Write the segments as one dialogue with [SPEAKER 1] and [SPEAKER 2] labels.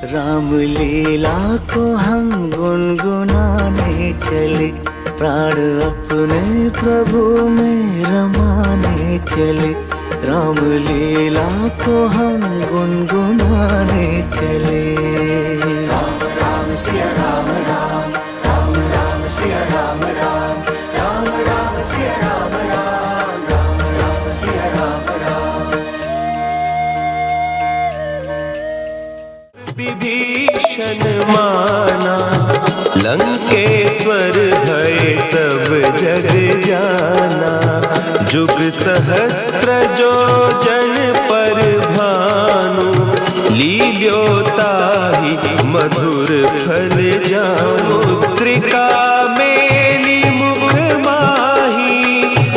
[SPEAKER 1] राम लीला को हम गुनगुनाने चले, प्राण अपने प्रभु में रमाने चले। राम लीला को हम गुनगुनाने चले। राम राम सिया राम राम, राम राम सिया राम राम, राम राम सिया राम राम, राम राम सिया राम राम। विभीषण माना लंकेश्वर भय सब जग जाना। जुग सहस्त्र जो जन पर भानु, लील्योताहि मधुर फल जानु। मुद्रिका मेली मुख माही,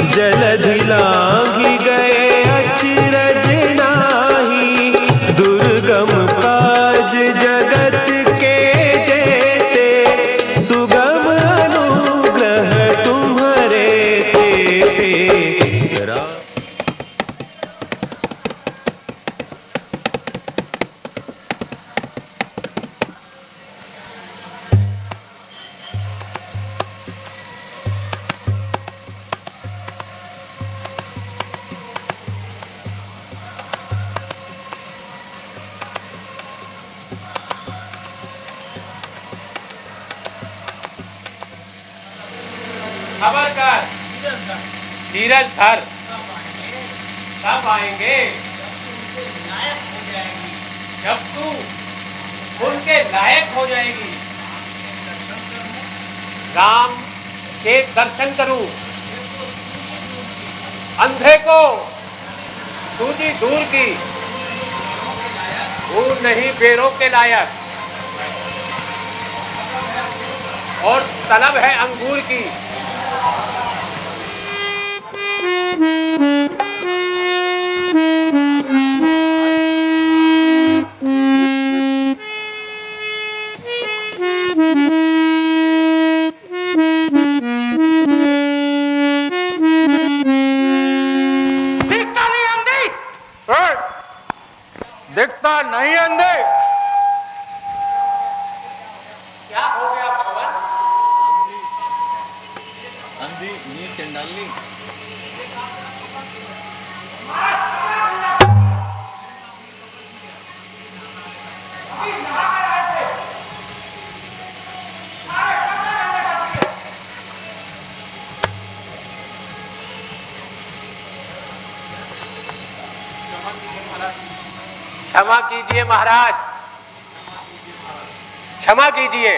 [SPEAKER 1] जलधि लांघि गए अचरज नाहि। दुर्गम काज जगत के जेते, सुगम अनुग्रह तुम्हारे तेते।
[SPEAKER 2] खबर कर, धीरज धर, कब आएंगे? जब तू उनके लायक हो जाएगी। राम के दर्शन करूं, अंधे को सूझी दूर की, दूर नहीं बेरों के लायक। और तलब है अंगूर की।
[SPEAKER 3] दिखता नहीं अंधे, दिखता नहीं अंधे।
[SPEAKER 2] क्या हो गया भगवान?
[SPEAKER 4] अंधी नीच चंडाली।
[SPEAKER 2] क्षमा कीजिए महाराज, क्षमा कीजिए।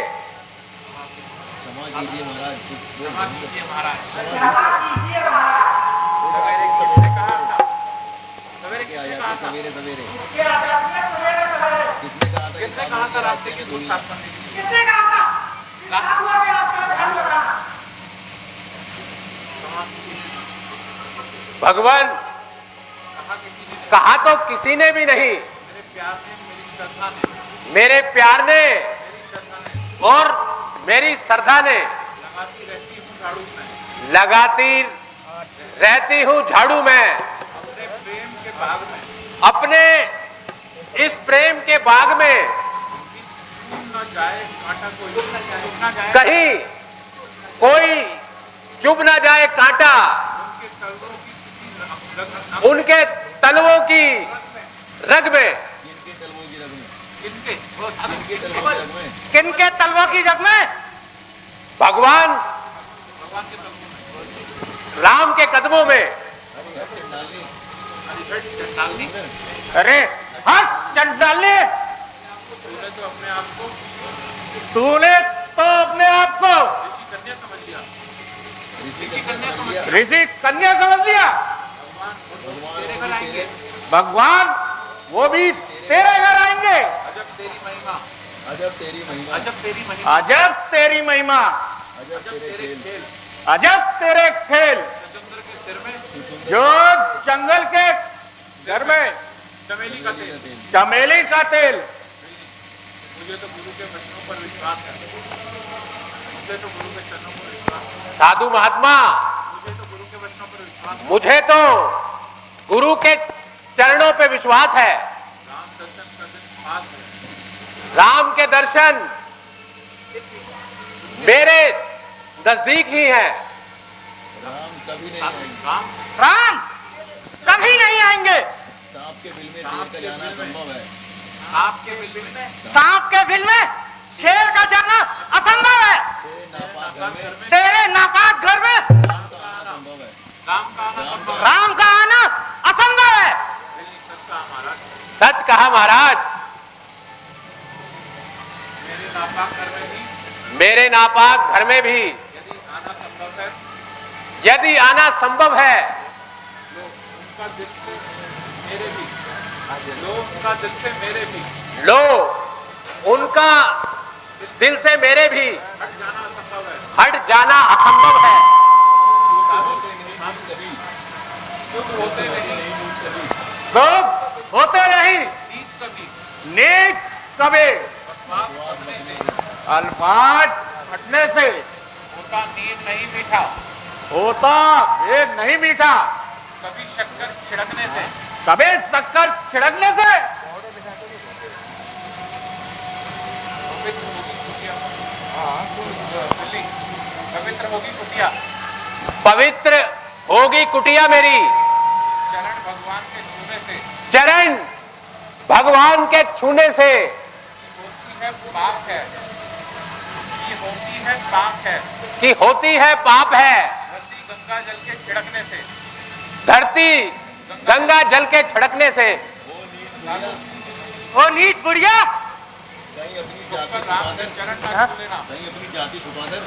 [SPEAKER 4] क्षमा कीजिए महाराज,
[SPEAKER 2] क्षमा कीजिए महाराज। सवेरे
[SPEAKER 4] के आ जाते सवेरे सवेरे।
[SPEAKER 2] किसने कहा था रास्ते की दूर साफ करने के लिए?
[SPEAKER 3] किसने कहा था?
[SPEAKER 2] भगवान, कहा तो किसी ने भी नहीं। मेरे प्यार ने और मेरी श्रद्धा ने लगाती रहती हूँ झाड़ू में। अपने इस प्रेम के बाग में कहीं कोई चुभ ना जाए कांटा। उनके तलवों की रग में।
[SPEAKER 3] किनके तलवों की जग में?
[SPEAKER 2] भगवान राम के कदमों में।
[SPEAKER 3] अरे हाँ चंडाली, तूने तो अपने आप को ऋषि कन्या समझ लिया। भगवान वो भी तेरे घर आएंगे।
[SPEAKER 4] अजब तेरी महिमा, अजब तेरी महिमा,
[SPEAKER 3] अजब तेरी महिमा,
[SPEAKER 4] अजब तेरे खेल,
[SPEAKER 3] अजब तेरे खेल। जो जंगल के घर में
[SPEAKER 2] चमेली का तेल।
[SPEAKER 3] चमेली का तेल।
[SPEAKER 2] मुझे तो गुरु के वचनों पर विश्वास है। मुझे तो गुरु के चरणों पर विश्वास है। साधु महात्मा, मुझे तो गुरु के वचनों पर विश्वास है। मुझे तो गुरु के चरणों पे विश्वास है। राम दर्शन का दिन खास है। राम के दर्शन मेरे नजदीक ही हैं।
[SPEAKER 4] राम कभी नहीं आएंगे।
[SPEAKER 3] राम कभी नहीं आएंगे।
[SPEAKER 4] सांप के बिल में शेर का जाना संभव है।
[SPEAKER 2] आपके बिल में
[SPEAKER 3] सांप के बिल में शेर का जाना असंभव है।
[SPEAKER 4] तेरे नापाक घर में
[SPEAKER 3] तेरे नापाक घर में
[SPEAKER 4] राम का आना संभव है।
[SPEAKER 3] राम का आना असंभव है।
[SPEAKER 2] सच कहा महाराज। मेरे नापाक घर में भी यदि आना संभव है
[SPEAKER 5] उनका दिल से मेरे भी लो उनका दिल से मेरे भी
[SPEAKER 2] लो उनका दिल से मेरे भी
[SPEAKER 5] हट जाना असंभव है।
[SPEAKER 2] हट जाना असंभव है।
[SPEAKER 5] शुभ होते नहीं
[SPEAKER 3] लोग होते नहीं
[SPEAKER 5] नीच कभी
[SPEAKER 3] नीच कभी
[SPEAKER 5] बकवास करने से
[SPEAKER 3] अल्पाट हटने से
[SPEAKER 5] होता नीम नहीं मीठा
[SPEAKER 3] होता ये नहीं मीठा।
[SPEAKER 5] कभी शक्कर छिड़कने से
[SPEAKER 3] कभी शक्कर छिड़कने से
[SPEAKER 5] पवित्र होगी कुटिया
[SPEAKER 2] पवित्र होगी कुटिया मेरी।
[SPEAKER 5] चरण भगवान के छूने से
[SPEAKER 2] चरण भगवान के छूने से
[SPEAKER 5] होती है पाप है। ये होती है पाप है।
[SPEAKER 2] कि होती है पाप है।
[SPEAKER 5] धरती गंगा जल के छिड़कने से
[SPEAKER 2] धरती गंगा जल के छिड़कने से
[SPEAKER 3] ओ नीच बुढ़िया
[SPEAKER 4] कहीं अपनी जाति
[SPEAKER 5] शुभकर राम के चरण ना छू लेना।
[SPEAKER 4] कहीं अपनी जाति छुपाकर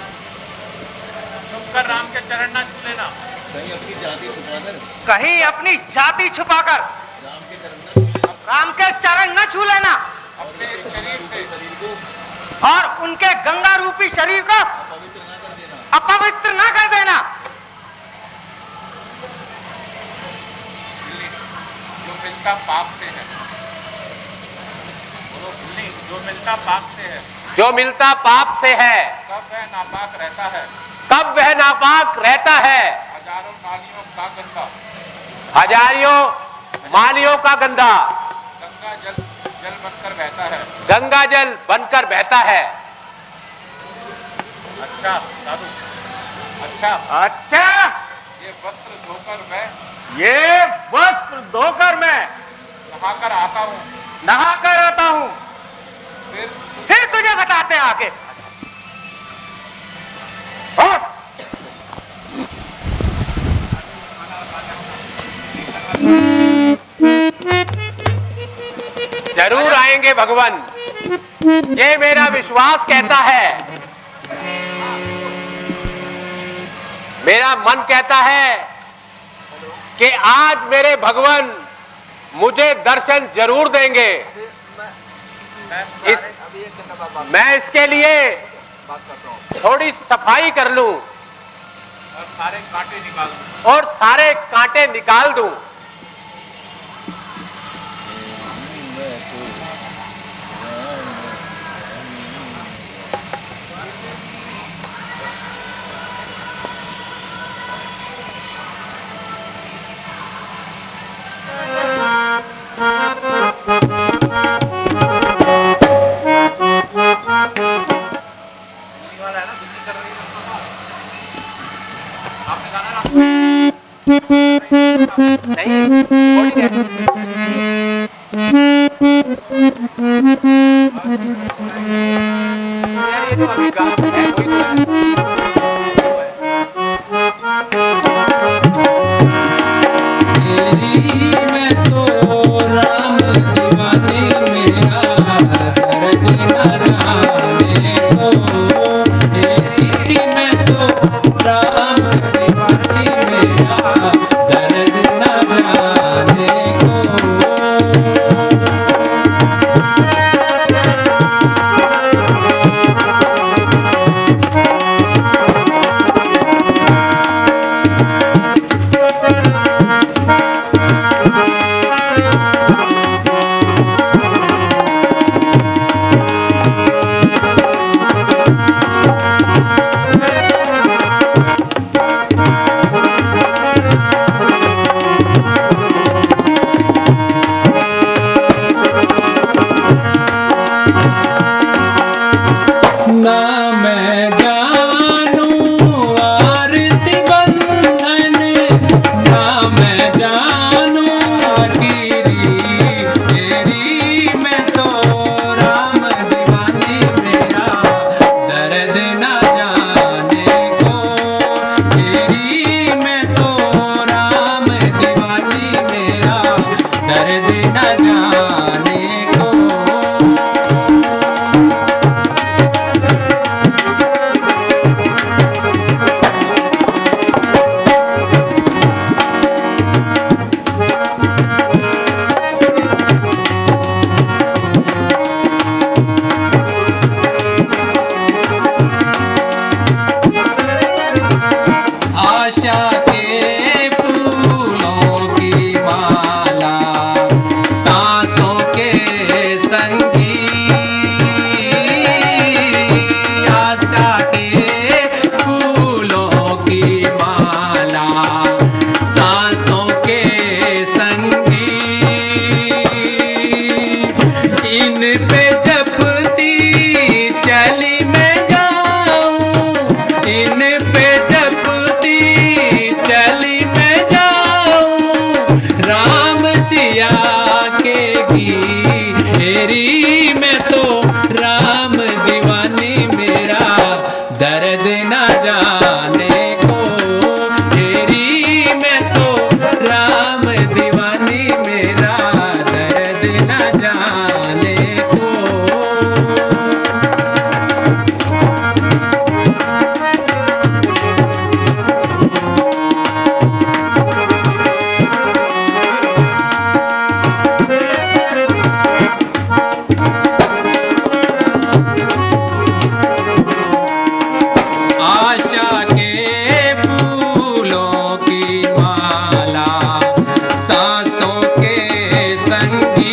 [SPEAKER 5] शुभकर राम के चरण ना छू लेना।
[SPEAKER 4] कहीं अपनी जाति छुपाकर
[SPEAKER 3] कहीं अपनी जाति छुपाकर
[SPEAKER 4] राम के चरण
[SPEAKER 3] राम के चरण
[SPEAKER 4] न छूले।
[SPEAKER 3] न छू लेना
[SPEAKER 5] अपने शरीर से
[SPEAKER 4] शरीर को
[SPEAKER 3] और उनके गंगा रूपी शरीर को
[SPEAKER 4] पवित्र न कर देना।
[SPEAKER 3] अपवित्र न कर देना।
[SPEAKER 5] जो मिलता पाप से है बोलो भूली जो मिलता पाप से है
[SPEAKER 2] जो मिलता पाप से है
[SPEAKER 5] कब वह नापाक रहता है।
[SPEAKER 2] कब वह नापाक रहता है।
[SPEAKER 5] हजारों नालियों का गंदा
[SPEAKER 2] हजारियों मालियों का गंदा
[SPEAKER 5] गंगा जल जल बनकर बहता है।
[SPEAKER 2] गंगा जल बनकर बहता है।
[SPEAKER 5] अच्छा साधु अच्छा
[SPEAKER 3] अच्छा
[SPEAKER 5] ये वस्त्र धोकर मैं
[SPEAKER 3] ये वस्त्र धोकर मैं
[SPEAKER 5] नहाकर आता हूँ।
[SPEAKER 3] नहा कर आता हूँ।
[SPEAKER 5] फिर
[SPEAKER 3] तुझे बताते हैं आगे। और
[SPEAKER 2] जरूर आएंगे भगवान। ये मेरा विश्वास कहता है। मेरा मन कहता है कि आज मेरे भगवान मुझे दर्शन जरूर देंगे। मैं इसके लिए थोड़ी सफाई कर लूं
[SPEAKER 5] और सारे कांटे निकाल दूं।
[SPEAKER 2] और सारे कांटे निकाल दूं। नहीं थोड़ी देर। यार ये तो अभी गा है, कोई तो है।
[SPEAKER 6] तेरी मैं तो राम दीवानी मेरा दर्द न जाने को। तेरी मैं तो राम दीवानी मेरा दर्द न जाने को। आशा के फूलों की माला सांसों के संगी आशा के फूलों की माला सांसों के संगी इन पे जपती चली मैं जाऊं इन पे जपती चली मैं जाऊं राम सिया के घेरी में तो राम दीवानी मेरा दर्द न जाने को घेरी में तो राम दीवानी मेरा दर्द न जाने को आशा के फूलों की माला सांसों के संगी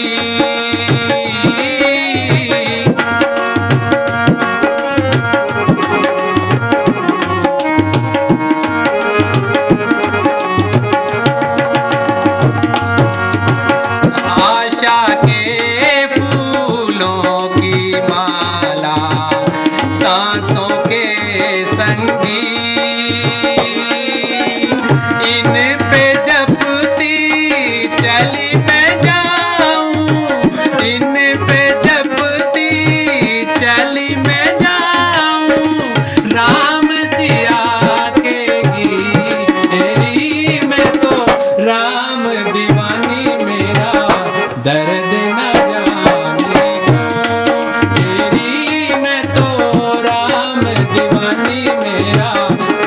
[SPEAKER 6] आशा के फूलों की माला सांसों के संगी इन पे जपती चली मैं जाऊं इन पे जपती चली मैं जाऊं राम सिया के घेरी में तो राम दीवानी मेरा दर्द न जाने को घेरी में तो राम दीवानी मेरा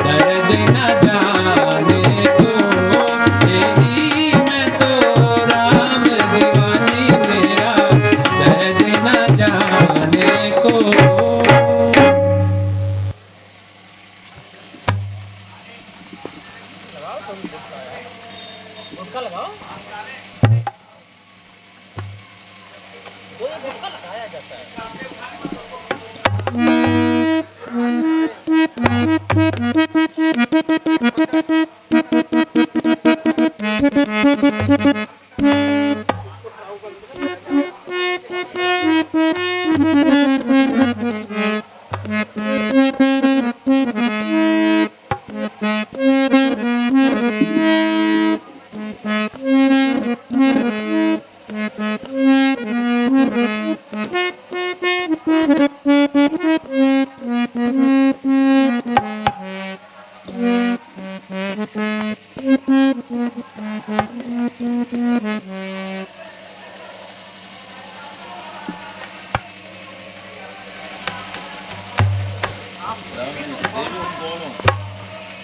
[SPEAKER 6] दर्द न जाने को घेरी में तो राम दीवानी मेरा दर्द न जाने को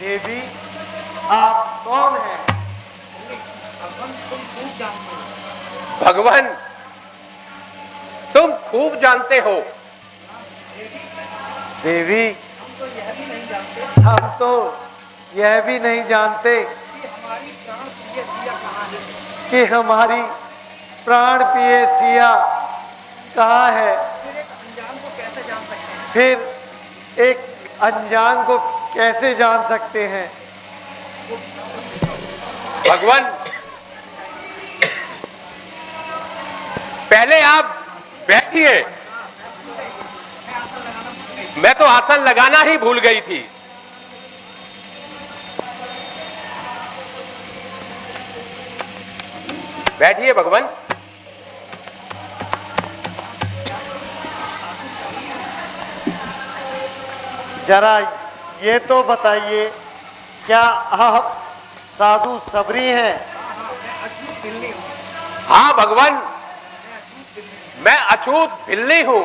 [SPEAKER 3] देवी आप कौन हैं?
[SPEAKER 2] भगवान तुम खूब जानते हो।
[SPEAKER 3] देवी हम तो यह भी नहीं जानते कि हमारी प्राण प्रिय सिया कहाँ है। फिर एक अनजान को कैसे जान सकते हैं?
[SPEAKER 2] भगवान पहले आप बैठिए, मैं तो आसन लगाना ही भूल गई थी। बैठिए भगवान।
[SPEAKER 3] जरा ये तो बताइए, क्या आप साधु सबरी हैं?
[SPEAKER 2] हाँ भगवान, मैं अछूत बिल्ली हूं।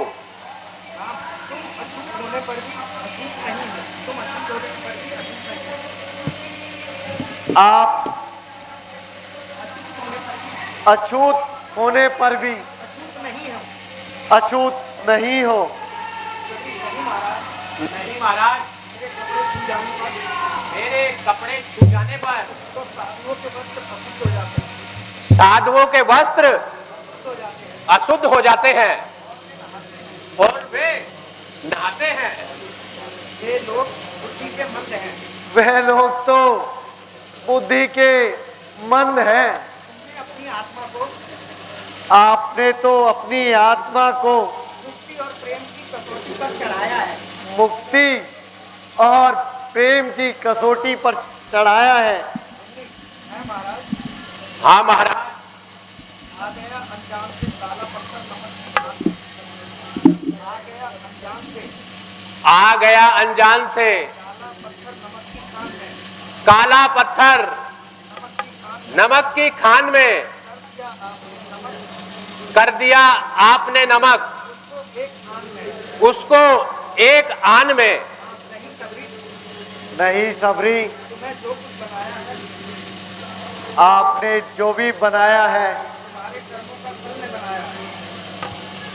[SPEAKER 3] आप अछूत होने पर भी अछूत नहीं हो।
[SPEAKER 2] नहीं महाराज, मेरे कपड़े छू जाने पर
[SPEAKER 5] तो साधुओं के वस्त्र अशुद्ध हो जाते हैं,
[SPEAKER 2] साधुओं के वस्त्र अशुद्ध हो जाते हैं और वे नहाते हैं।
[SPEAKER 5] ये लोग बुद्धि के मंद हैं,
[SPEAKER 3] वह लोग तो बुद्धि के मंद हैं।
[SPEAKER 5] तुमने अपनी आत्मा को
[SPEAKER 3] आपने तो अपनी आत्मा को
[SPEAKER 5] मुक्ति और प्रेम की कसौटी पर चढ़ाया है।
[SPEAKER 3] मुक्ति और प्रेम की कसौटी पर चढ़ाया है।
[SPEAKER 5] है महाराज,
[SPEAKER 2] हाँ महाराज,
[SPEAKER 5] आ गया अनजान से काला पत्थर नमक की खान, आ गया अनजान से
[SPEAKER 2] आ गया अनजान से
[SPEAKER 5] काला पत्थर नमक की खान में,
[SPEAKER 2] काला पत्थर
[SPEAKER 5] नमक की खान
[SPEAKER 2] नमक की खान में
[SPEAKER 5] कर दिया आपने
[SPEAKER 2] कर दिया आपने
[SPEAKER 5] नमक,
[SPEAKER 2] नमक,
[SPEAKER 5] उसको एक खान में,
[SPEAKER 2] उसको एक आन में।
[SPEAKER 5] नहीं सबरी,
[SPEAKER 3] नहीं सबरी,
[SPEAKER 5] तुम्हें जो कुछ बनाया है
[SPEAKER 3] आपने जो भी बनाया है
[SPEAKER 5] तुम्हारे कर्मों का फल ने बनाया है।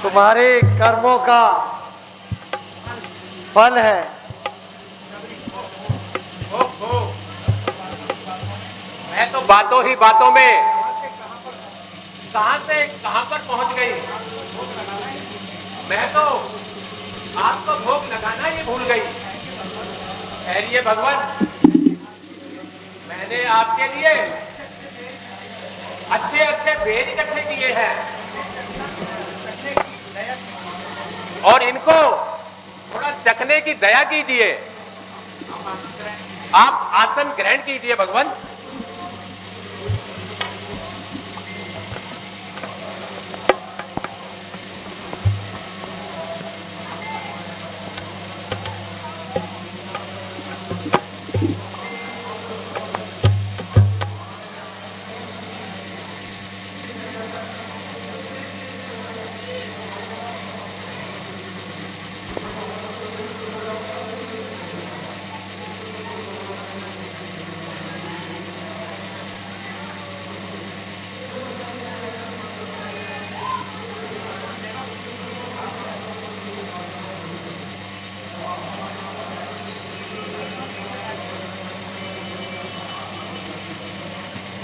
[SPEAKER 3] तुम्हारे कर्मों का फल है।
[SPEAKER 2] मैं तो बातों ही बातों में कहां से कहां पर पहुंच गई। मैं तो आपको भोग लगाना ही भूल गई। ठहरिए भगवान, मैंने आपके लिए अच्छे अच्छे बेर इकट्ठे किए हैं और इनको थोड़ा चखने की दया कीजिए। आप आसन ग्रहण कीजिए भगवान।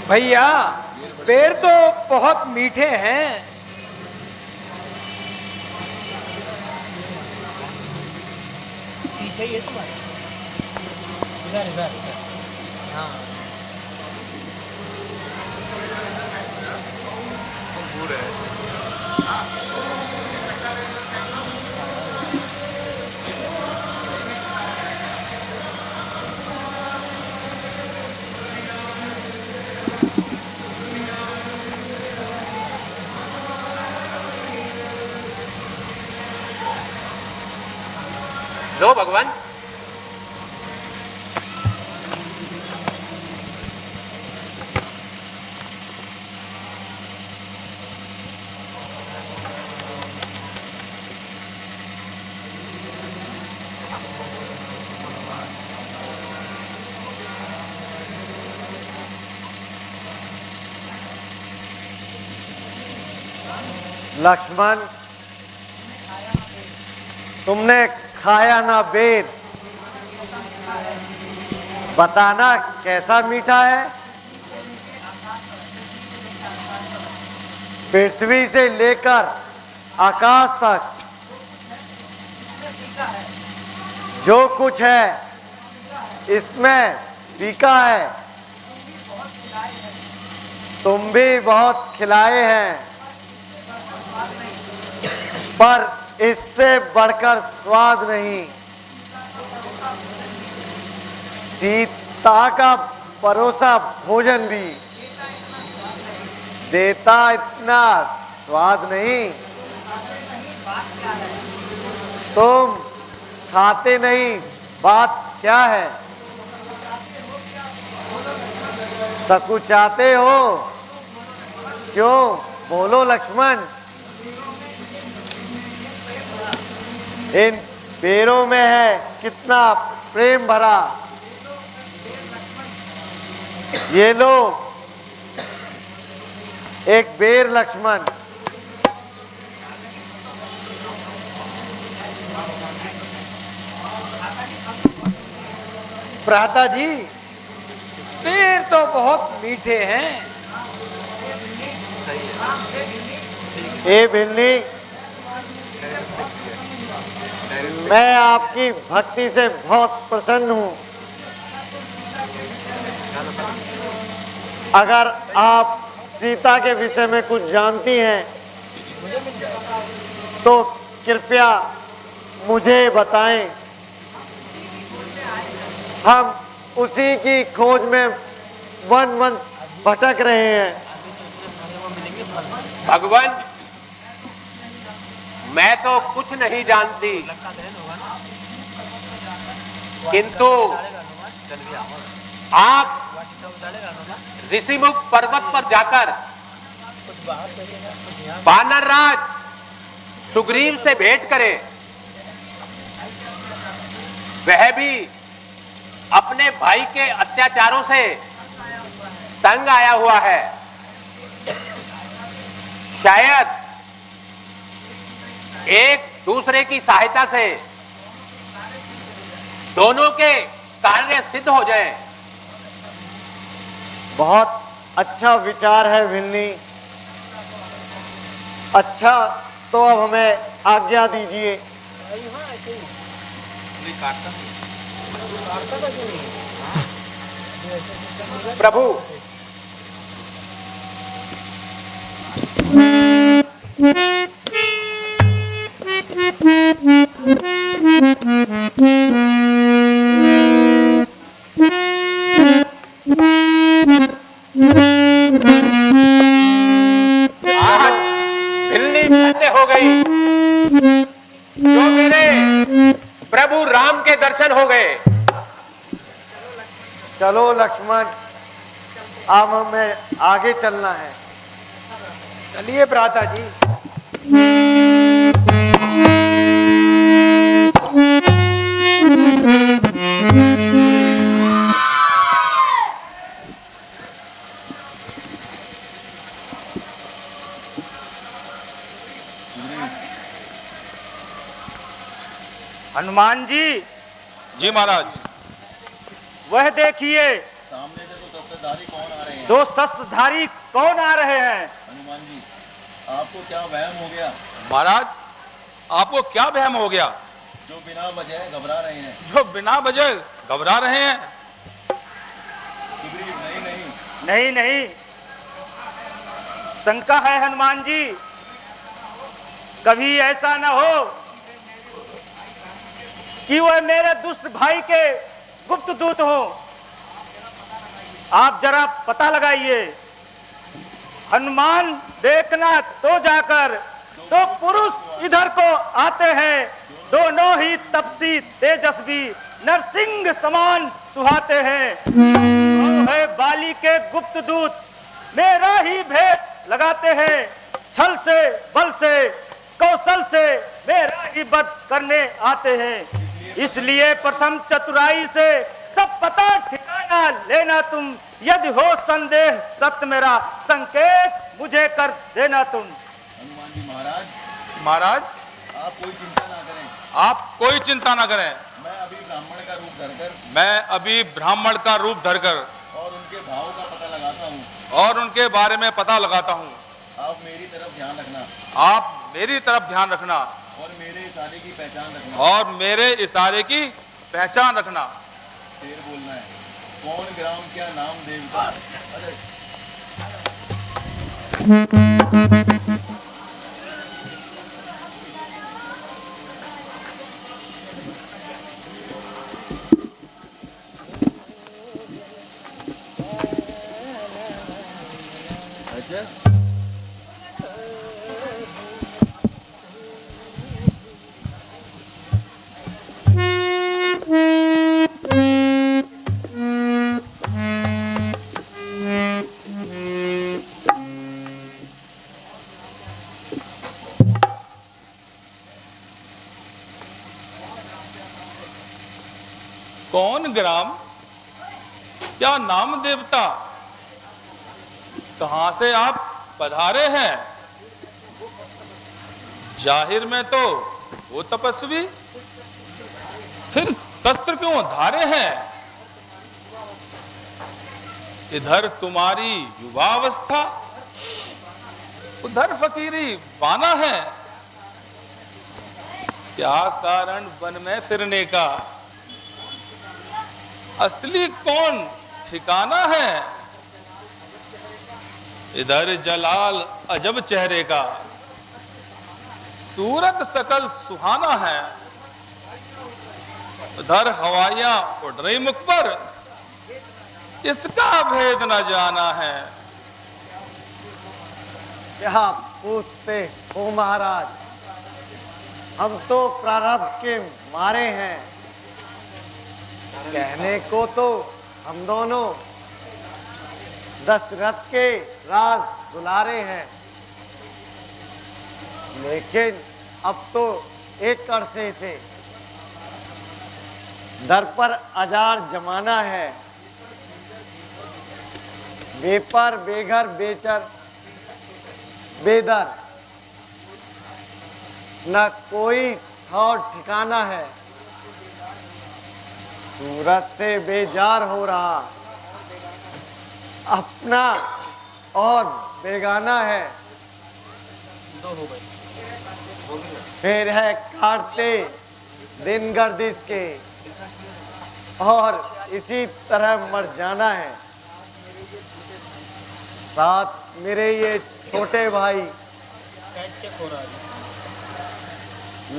[SPEAKER 3] भैया पेड़ तो बहुत मीठे हैं।
[SPEAKER 4] पीछे ही है तुम्हारे, इधर इधर इधर। हाँ
[SPEAKER 2] लो भगवान।
[SPEAKER 3] लक्ष्मण, तुमने खाया ना बेर, बताना कैसा मीठा है। पृथ्वी से लेकर आकाश तक जो कुछ है इसमें फीका है। तुम भी बहुत खिलाए हैं, पर इससे बढ़कर स्वाद नहीं। सीता का परोसा भोजन भी देता इतना स्वाद नहीं। तुम खाते नहीं, बात क्या है? सकुचाते हो क्यों? बोलो लक्ष्मण। इन पेड़ों में है कितना प्रेम भरा। ये लो एक बेर लक्ष्मण।
[SPEAKER 7] भ्राता जी,
[SPEAKER 5] पेड़ तो बहुत मीठे हैं।
[SPEAKER 3] ए भिल्ली, मैं आपकी भक्ति से बहुत प्रसन्न हूं। अगर आप सीता के विषय में कुछ जानती हैं तो कृपया मुझे बताएं। हम उसी की खोज में वन वन भटक रहे हैं।
[SPEAKER 2] भगवान, मैं तो कुछ नहीं जानती, किंतु आप ऋषिमुख पर्वत पर जाकर वानर राज सुग्रीव से भेंट करें। वह भी अपने भाई के अत्याचारों से तंग आया हुआ है। शायद एक दूसरे की सहायता से दोनों के कार्य सिद्ध हो जाएं।
[SPEAKER 3] बहुत अच्छा विचार है भिल्ली। अच्छा, तो अब हमें आज्ञा दीजिए।
[SPEAKER 2] प्रभु, आज भिल्ली धन्य हो गई जो मेरे प्रभु राम के दर्शन हो गए।
[SPEAKER 3] चलो लक्ष्मण, अब हमें आगे चलना है।
[SPEAKER 5] चलिए भ्राता जी।
[SPEAKER 7] हनुमान जी।
[SPEAKER 8] जी महाराज।
[SPEAKER 7] वह देखिए,
[SPEAKER 8] सामने से तो शस्त्रधारी कौन आ रहे हैं?
[SPEAKER 7] दो शस्त्रधारी कौन आ रहे हैं?
[SPEAKER 8] हनुमान जी, आपको क्या वहम हो गया?
[SPEAKER 9] महाराज, आपको क्या वहम हो गया?
[SPEAKER 8] जो बिना वजह घबरा रहे हैं।
[SPEAKER 9] जो बिना वजह घबरा रहे हैं?
[SPEAKER 8] सुग्रीव, नहीं नहीं
[SPEAKER 7] नहीं नहीं, शंका है हनुमान जी। कभी ऐसा न हो कि वह मेरे दुष्ट भाई के गुप्त दूत हो। आप जरा पता लगाइए। हनुमान देखना तो जाकर दो पुरुष इधर को आते हैं, दोनों ही तपसी तेजस्वी नरसिंह समान सुहाते हैं। वो है बाली के गुप्त दूत, मेरा ही भेद लगाते हैं। छल से, बल से, कौशल से मेरा ही वध करने आते हैं। इसलिए प्रथम चतुराई से सब पता ठिकाना लेना तुम। यदि हो संदेह सत्य मेरा संकेत मुझे कर देना तुम।
[SPEAKER 8] हनुमान जी महाराज,
[SPEAKER 9] महाराज,
[SPEAKER 8] आप कोई चिंता ना करें।
[SPEAKER 9] आप कोई चिंता ना करें।
[SPEAKER 8] मैं अभी ब्राह्मण का रूप धरकर
[SPEAKER 9] मैं अभी ब्राह्मण का रूप धरकर
[SPEAKER 8] और उनके भाव का पता लगाता हूँ।
[SPEAKER 9] और उनके बारे में पता लगाता हूँ।
[SPEAKER 8] आप मेरी तरफ ध्यान रखना।
[SPEAKER 9] आप मेरी तरफ ध्यान रखना
[SPEAKER 8] और मेरे इशारे की पहचान रखना।
[SPEAKER 9] और मेरे इशारे की पहचान रखना।
[SPEAKER 8] शेर बोलना है। कौन ग्राम क्या नाम देवता? अरे अच्छा,
[SPEAKER 9] कौन ग्राम क्या नाम देवता? कहां से आप पधारे हैं? जाहिर में तो वो तपस्वी, फिर शस्त्र क्यों धारे हैं? इधर तुम्हारी युवावस्था, उधर फकीरी बाना है। क्या कारण वन में फिरने का, असली कौन ठिकाना है। इधर जलाल अजब चेहरे का, सूरत सकल सुहाना है। उधर हवाइयां उड़ रही मुख पर, इसका भेद न जाना है।
[SPEAKER 3] क्या पूछते हो महाराज, हम तो प्रारब्ध के मारे हैं। कहने को तो हम दोनों दशरथ के राज दुलारे हैं, लेकिन अब तो एक अरसे से दर पर अजार जमाना है। बेपर बेघर बेचर बेदर, न कोई और ठिकाना है। सूरत से बेजार हो रहा, अपना और बेगाना है। फिर है काटते दिन गर्दिश के, और इसी तरह मर जाना है। साथ मेरे ये छोटे भाई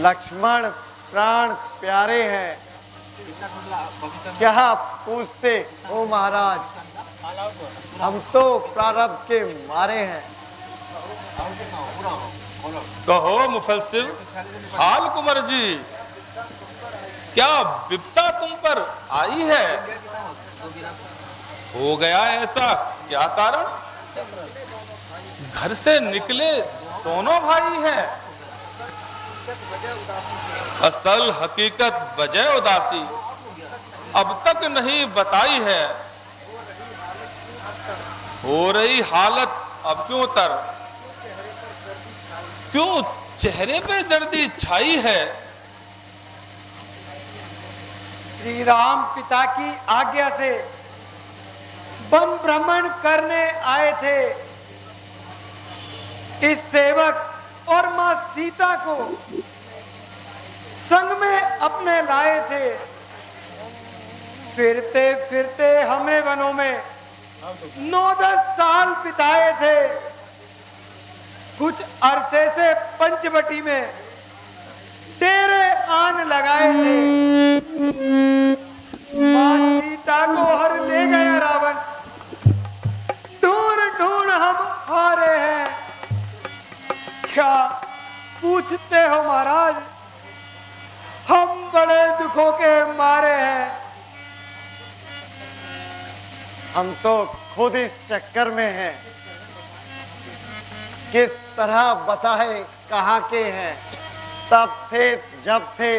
[SPEAKER 3] लक्ष्मण प्राण प्यारे हैं। क्या पूछते हो महाराज, हम तो प्रारब्ध के मारे हैं।
[SPEAKER 9] कहो मुफस्सिर हाल कुंवर जी, क्या विपदा तुम पर आई है। हो गया ऐसा क्या कारण, घर से निकले दोनों भाई हैं। असल हकीकत वजह उदासी अब तक नहीं बताई है। हो रही हालत अब क्यों तर, क्यों चेहरे पे जर्दी छाई है।
[SPEAKER 5] श्री राम पिता की आज्ञा से वन भ्रमण करने आए थे। इस सेवक और मां सीता को संग में अपने लाए थे। फिरते फिरते हमने वनों में 9-10 साल बिताए थे। कुछ अरसे से पंचवटी में डेरे आन लगाए थे। मां सीता को हर ले गया रावण, ढूंढ ढूंढ हम हारे हैं। क्या पूछते हो महाराज, हम बड़े दुखों के मारे हैं।
[SPEAKER 3] हम तो खुद इस चक्कर में हैं, किस तरह बताए कहाँ के हैं। तब थे जब थे,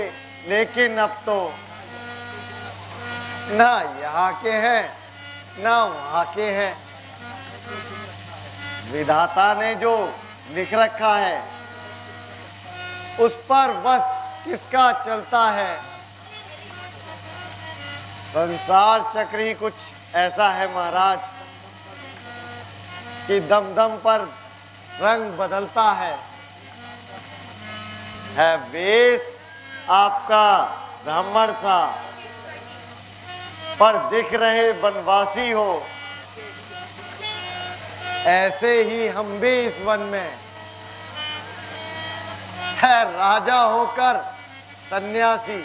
[SPEAKER 3] लेकिन अब तो ना यहाँ के हैं ना वहाँ के हैं। विधाता ने जो लिख रखा है उस पर बस किसका चलता है। संसार चक्र ही कुछ ऐसा है महाराज कि दम दम पर रंग बदलता है। वेश आपका ब्राह्मण सा, पर दिख रहे वनवासी हो। ऐसे ही हम भी इस वन में है, राजा होकर सन्यासी।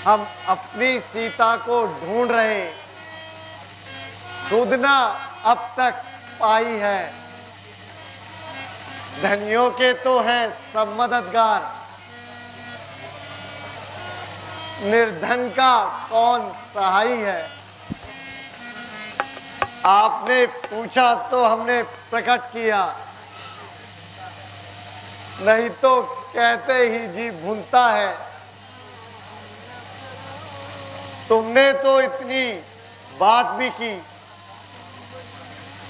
[SPEAKER 3] हम अपनी सीता को ढूंढ रहे, सुधना अब तक पाई है। धनियों के तो हैं सब मददगार, निर्धन का कौन सहाय है। आपने पूछा तो हमने प्रकट किया, नहीं तो कहते ही जी भूनता है। तुमने तो इतनी बात भी की,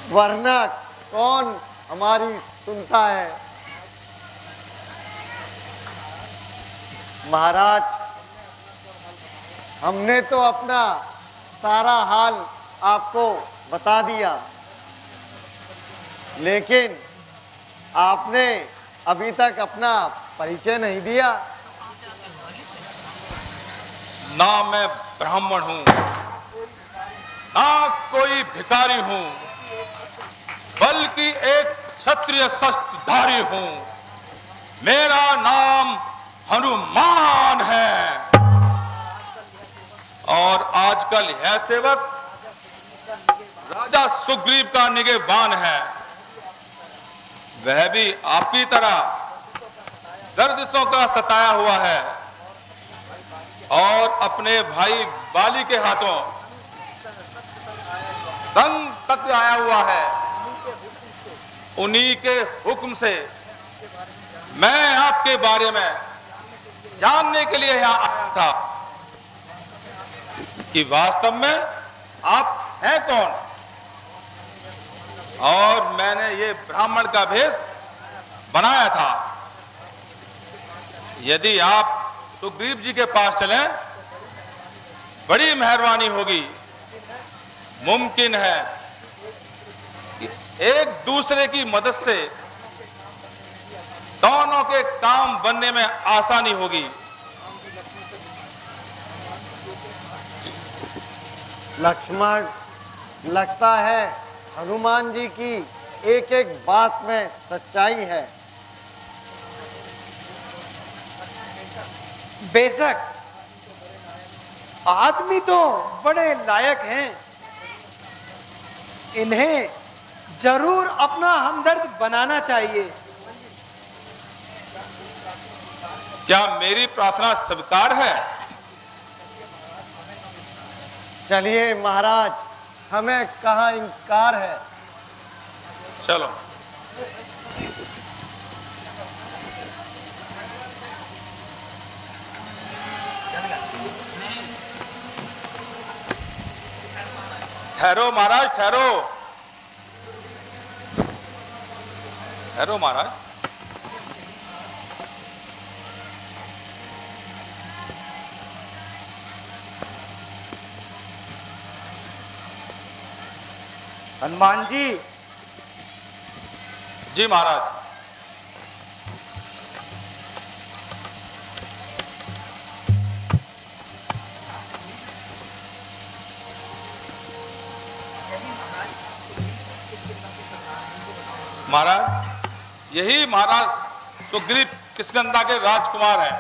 [SPEAKER 3] वरना कौन हमारी सुनता है। महाराज, हमने तो अपना सारा हाल आपको बता दिया, लेकिन आपने अभी तक अपना परिचय नहीं दिया।
[SPEAKER 9] ना मैं ब्राह्मण हूं, ना कोई भिखारी हूं, बल्कि एक क्षत्रिय शस्त्रधारी हूं। मेरा नाम हनुमान है और आजकल यह सेवक राजा सुग्रीव का निगहबान है। वह भी आपकी तरह गर्दिशों का सताया हुआ है और अपने भाई बाली के हाथों संग तक आया हुआ है। उन्हीं के हुक्म से मैं आपके बारे में जानने के लिए यहां आया था कि वास्तव में आप हैं कौन। और मैंने ये ब्राह्मण का भेष बनाया था। यदि आप सुग्रीव जी के पास चलें, बड़ी मेहरबानी होगी। मुमकिन है कि एक दूसरे की मदद से दोनों के काम बनने में आसानी होगी।
[SPEAKER 3] लक्ष्मण, लगता है हनुमान जी की एक एक बात में सच्चाई है।
[SPEAKER 5] बेशक आदमी तो बड़े लायक हैं, इन्हें जरूर अपना हमदर्द बनाना चाहिए।
[SPEAKER 9] क्या मेरी प्रार्थना स्वीकार है?
[SPEAKER 3] चलिए महाराज, हमें कहाँ इनकार है।
[SPEAKER 9] चलो। ठहरो महाराज, ठहरो ठहरो महाराज।
[SPEAKER 7] हनुमान जी।
[SPEAKER 9] जी महाराज। महाराज, यही महाराज सुग्रीव किष्किंधा के राजकुमार हैं,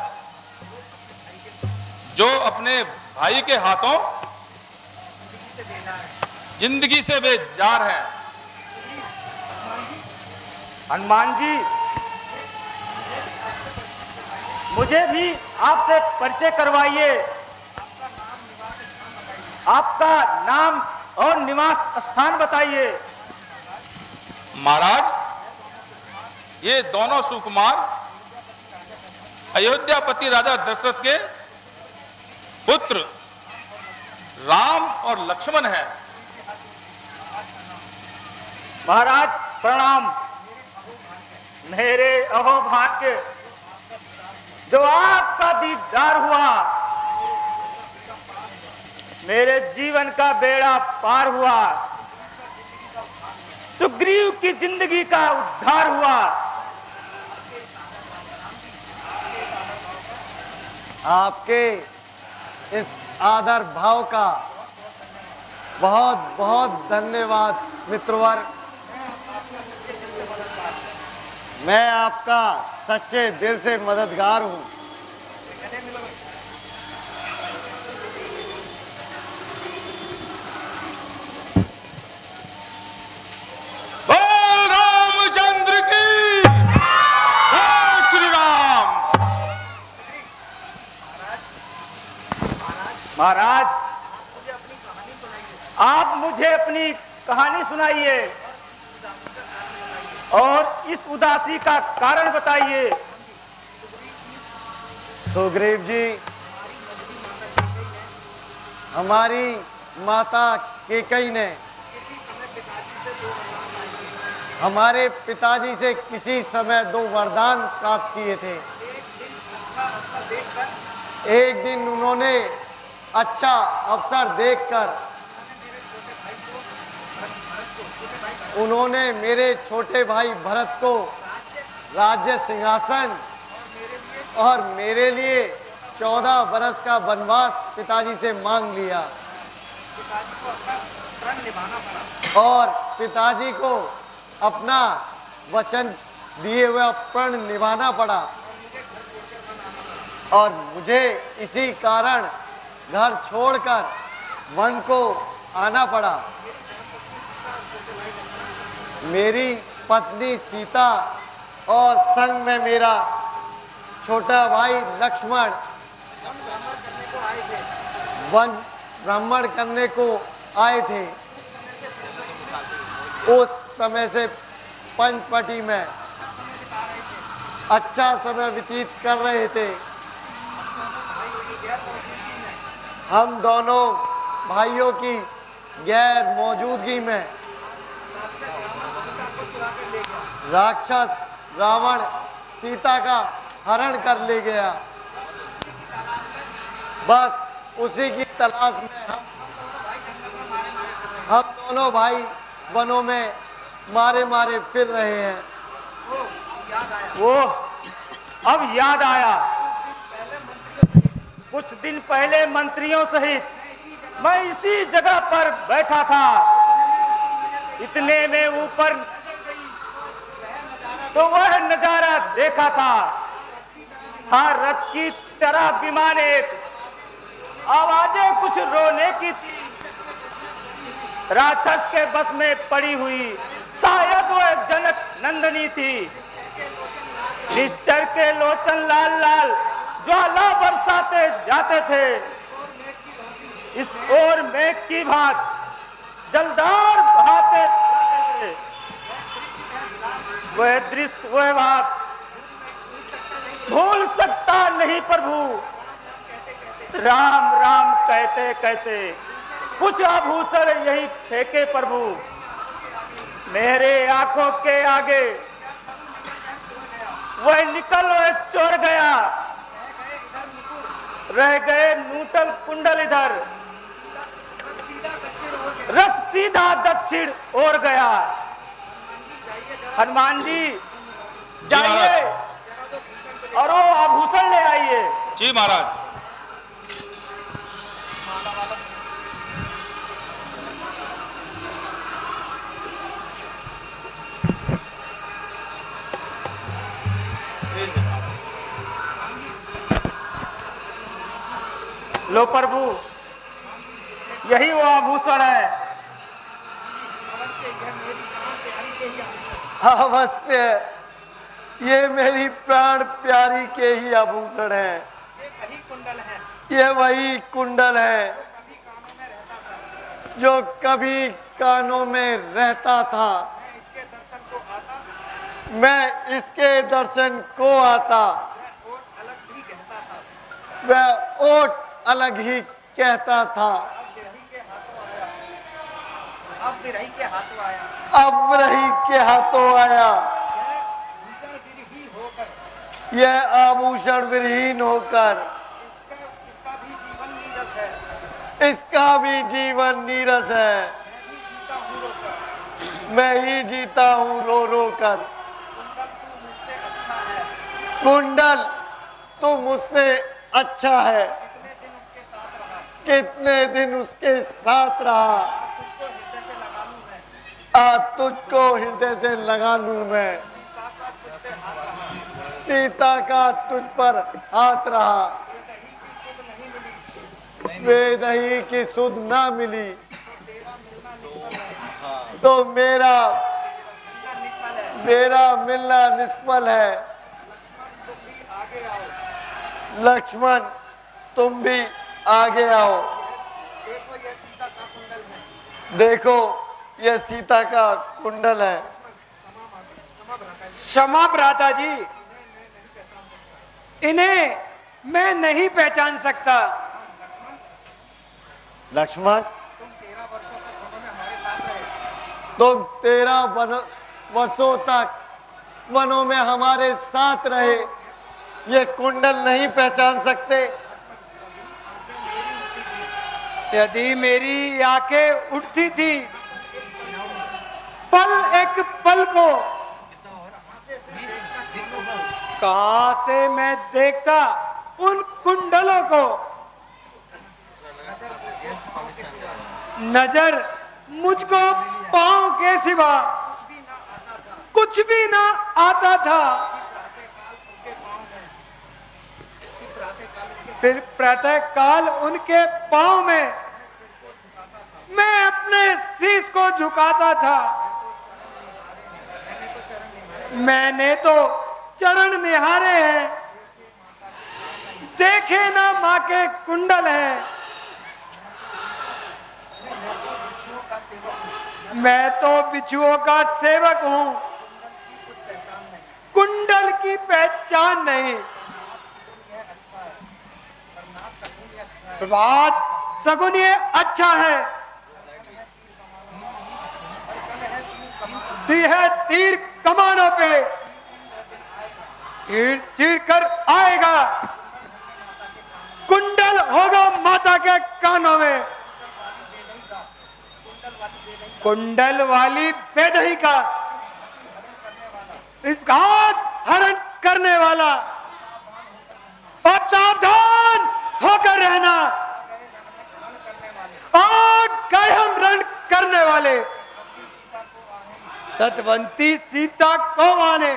[SPEAKER 9] जो अपने भाई के हाथों जिंदगी से बेजार हैं।
[SPEAKER 7] हनुमान जी, मुझे भी आपसे परिचय करवाइए। आपका नाम और निवास स्थान बताइए।
[SPEAKER 9] महाराज, ये दोनों सुकुमार अयोध्यापति राजा दशरथ के पुत्र राम और लक्ष्मण हैं।
[SPEAKER 7] महाराज प्रणाम। मेरे अहोभाग्य, जो आपका दीदार हुआ, मेरे जीवन का बेड़ा पार हुआ, सुग्रीव की जिंदगी का उद्धार हुआ।
[SPEAKER 3] आपके इस आदर भाव का बहुत बहुत धन्यवाद मित्रवर। मैं आपका सच्चे दिल से मददगार हूँ।
[SPEAKER 9] बोल रामचंद्र की जय श्री राम।
[SPEAKER 7] महाराज, आप मुझे अपनी कहानी सुनाइए और इस उदासी का कारण बताइए।
[SPEAKER 3] सुग्रीव जी, हमारी माता कैकेयी ने हमारे पिताजी से किसी समय 2 वरदान प्राप्त किए थे। एक दिन उन्होंने अच्छा अवसर देखकर उन्होंने मेरे छोटे भाई भरत को राज्य सिंहासन और मेरे लिए 14 बरस का वनवास पिताजी से मांग लिया और पिताजी को अपना वचन दिए हुए प्रण निभाना पड़ा और मुझे इसी कारण घर छोड़कर वन को आना पड़ा। मेरी पत्नी सीता और संग में मेरा छोटा भाई लक्ष्मण वन भ्रमण करने को आए थे। उस समय से पंचवटी में अच्छा समय व्यतीत कर रहे थे। हम दोनों भाइयों की गैर मौजूदगी में राक्षस रावण सीता का हरण कर ले गया। बस उसी की तलाश में हम दोनों भाई वनों में मारे मारे फिर रहे हैं।
[SPEAKER 7] वो अब याद आया, कुछ दिन पहले मंत्रियों सहित मैं इसी जगह पर बैठा था। इतने में ऊपर तो वह नजारा देखा था। हाँ, रथ की तरह विमान एक आवाजें कुछ रोने की थी। राक्षस के बस में पड़ी हुई शायद वह जनक नंदनी थी। निश्चर के लोचन लाल लाल ज्वाला बरसाते जाते थे। इस ओर मेघ की भांत जलधार बहाते थे। वह दृश्य वह बात भूल सकता नहीं प्रभु। राम राम कहते कहते कुछ आभूषण यही फेंके प्रभु। मेरे आंखों के आगे वह निकल वह चोर गया। रह गए नूटल कुंडल इधर, रथ सीधा दक्षिण ओर गया। हनुमान जी जाइए और वो आभूषण ले आइए।
[SPEAKER 9] जी महाराज।
[SPEAKER 7] लो प्रभु, यही वो आभूषण है।
[SPEAKER 3] अवश्य, ये मेरी प्राण प्यारी के ही आभूषण है। ये वही कुंडल है जो कभी कानों में रहता था। मैं इसके दर्शन को आता। वह ओट अलग ही कहता था। अब रही के हाथों आया। यह आभूषण विरहीन होकर इसका भी जीवन नीरस है। मैं ही जीता हूँ रो रो कर। कुंडल तो मुझसे अच्छा है। कितने दिन उसके साथ रहा। आज तुझको हृदय से लगा लूं मैं। सीता का तुझ पर हाथ रहा। वेद ही की सुध ना मिली तो मेरा मिलना निष्फल है। लक्ष्मण, तुम भी आगे आओ। देखो, यह सीता का कुंडल है।
[SPEAKER 5] क्षमा भ्राता जी, इन्हें मैं नहीं पहचान सकता।
[SPEAKER 3] लक्ष्मण, तुम 13 वर्षों तक वनों में हमारे साथ रहे। ये कुंडल नहीं पहचान सकते?
[SPEAKER 5] यदि मेरी आंखें उठती थी पल एक पल को कहां से मैं देखता उन कुंडलों को, नजर मुझको पांव के सिवा कुछ भी ना आता था। फिर प्रातः काल उनके पांव में मैं अपने शीश को झुकाता था। मैंने तो चरण निहारे हैं, देखे ना मां के कुंडल हैं। मैं तो बिच्छुओं का सेवक हूं, कुंडल की पहचान नहीं। बात सगुन ये अच्छा है, दी है तीर कमानों पे, चीर चीर कर आएगा। कुंडल होगा माता के कानों में, कुंडल वाली बेदही का इस घात हरण करने वाला। अब सावधान होकर रहना, और कायम रण करने वाले सतवंती सीता को माने।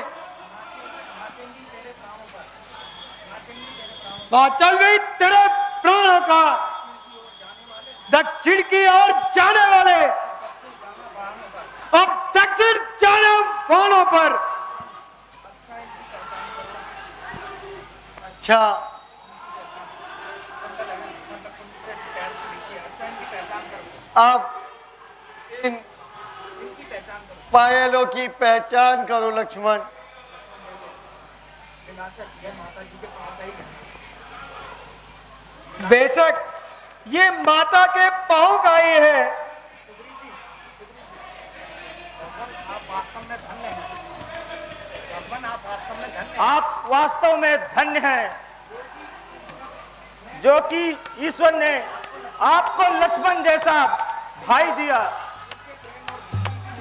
[SPEAKER 5] चल गई तेरे प्राणों का, दक्षिण की ओर जाने वाले, अब दक्षिण जाने वालों पर।
[SPEAKER 3] अच्छा, अब इन पायलों की पहचान करो लक्ष्मण।
[SPEAKER 5] बेशक ये माता के पांव का ही है।
[SPEAKER 7] आप वास्तव में धन्य हैं, जो कि ईश्वर ने आपको लक्ष्मण जैसा भाई दिया,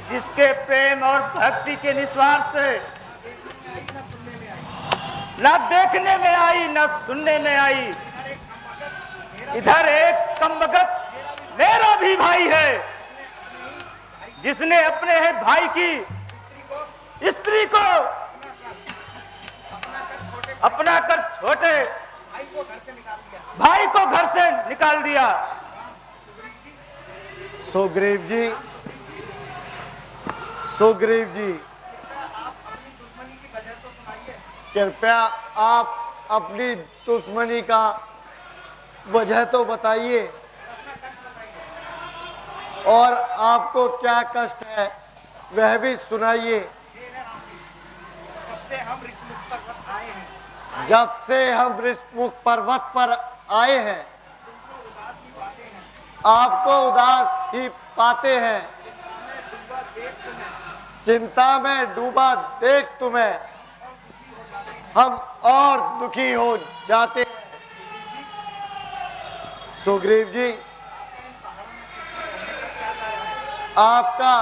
[SPEAKER 7] जिसके प्रेम और भक्ति के निस्वार्थ से न देखने में आई न सुनने में आई। इधर एक कमबख्त मेरा भी भाई है, जिसने अपने भाई की स्त्री को अपना कर छोटे भाई को घर से निकाल दिया।
[SPEAKER 3] सुग्रीव जी, सुग्रीव जी, कृपया आप अपनी दुश्मनी का वजह तो बताइए, और आपको क्या कष्ट है वह भी सुनाइए। जब से हम ऋषमुख पर्वत पर आए हैं, आपको उदास ही पाते हैं। चिंता में डूबा देख तुम्हें हम और दुखी हो जाते हैं। सुग्रीव जी, आपका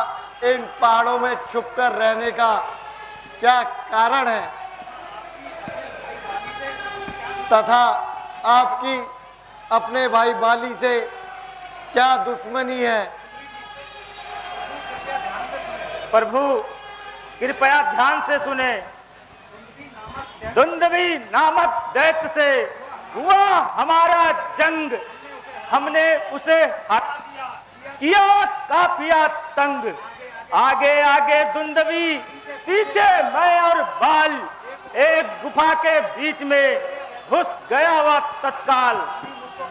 [SPEAKER 3] इन पहाड़ों में छुपकर रहने का क्या कारण है, तथा आपकी अपने भाई बाली से क्या दुश्मनी है?
[SPEAKER 7] प्रभु कृपया ध्यान से सुने। दुंदुभी नामक दैत्य से हुआ हमारा जंग, हमने उसे हरा दिया, किया काफिया तंग। आगे आगे दुंदुभी, पीछे मैं और बाल, एक गुफा के बीच में घुस गया वह तत्काल।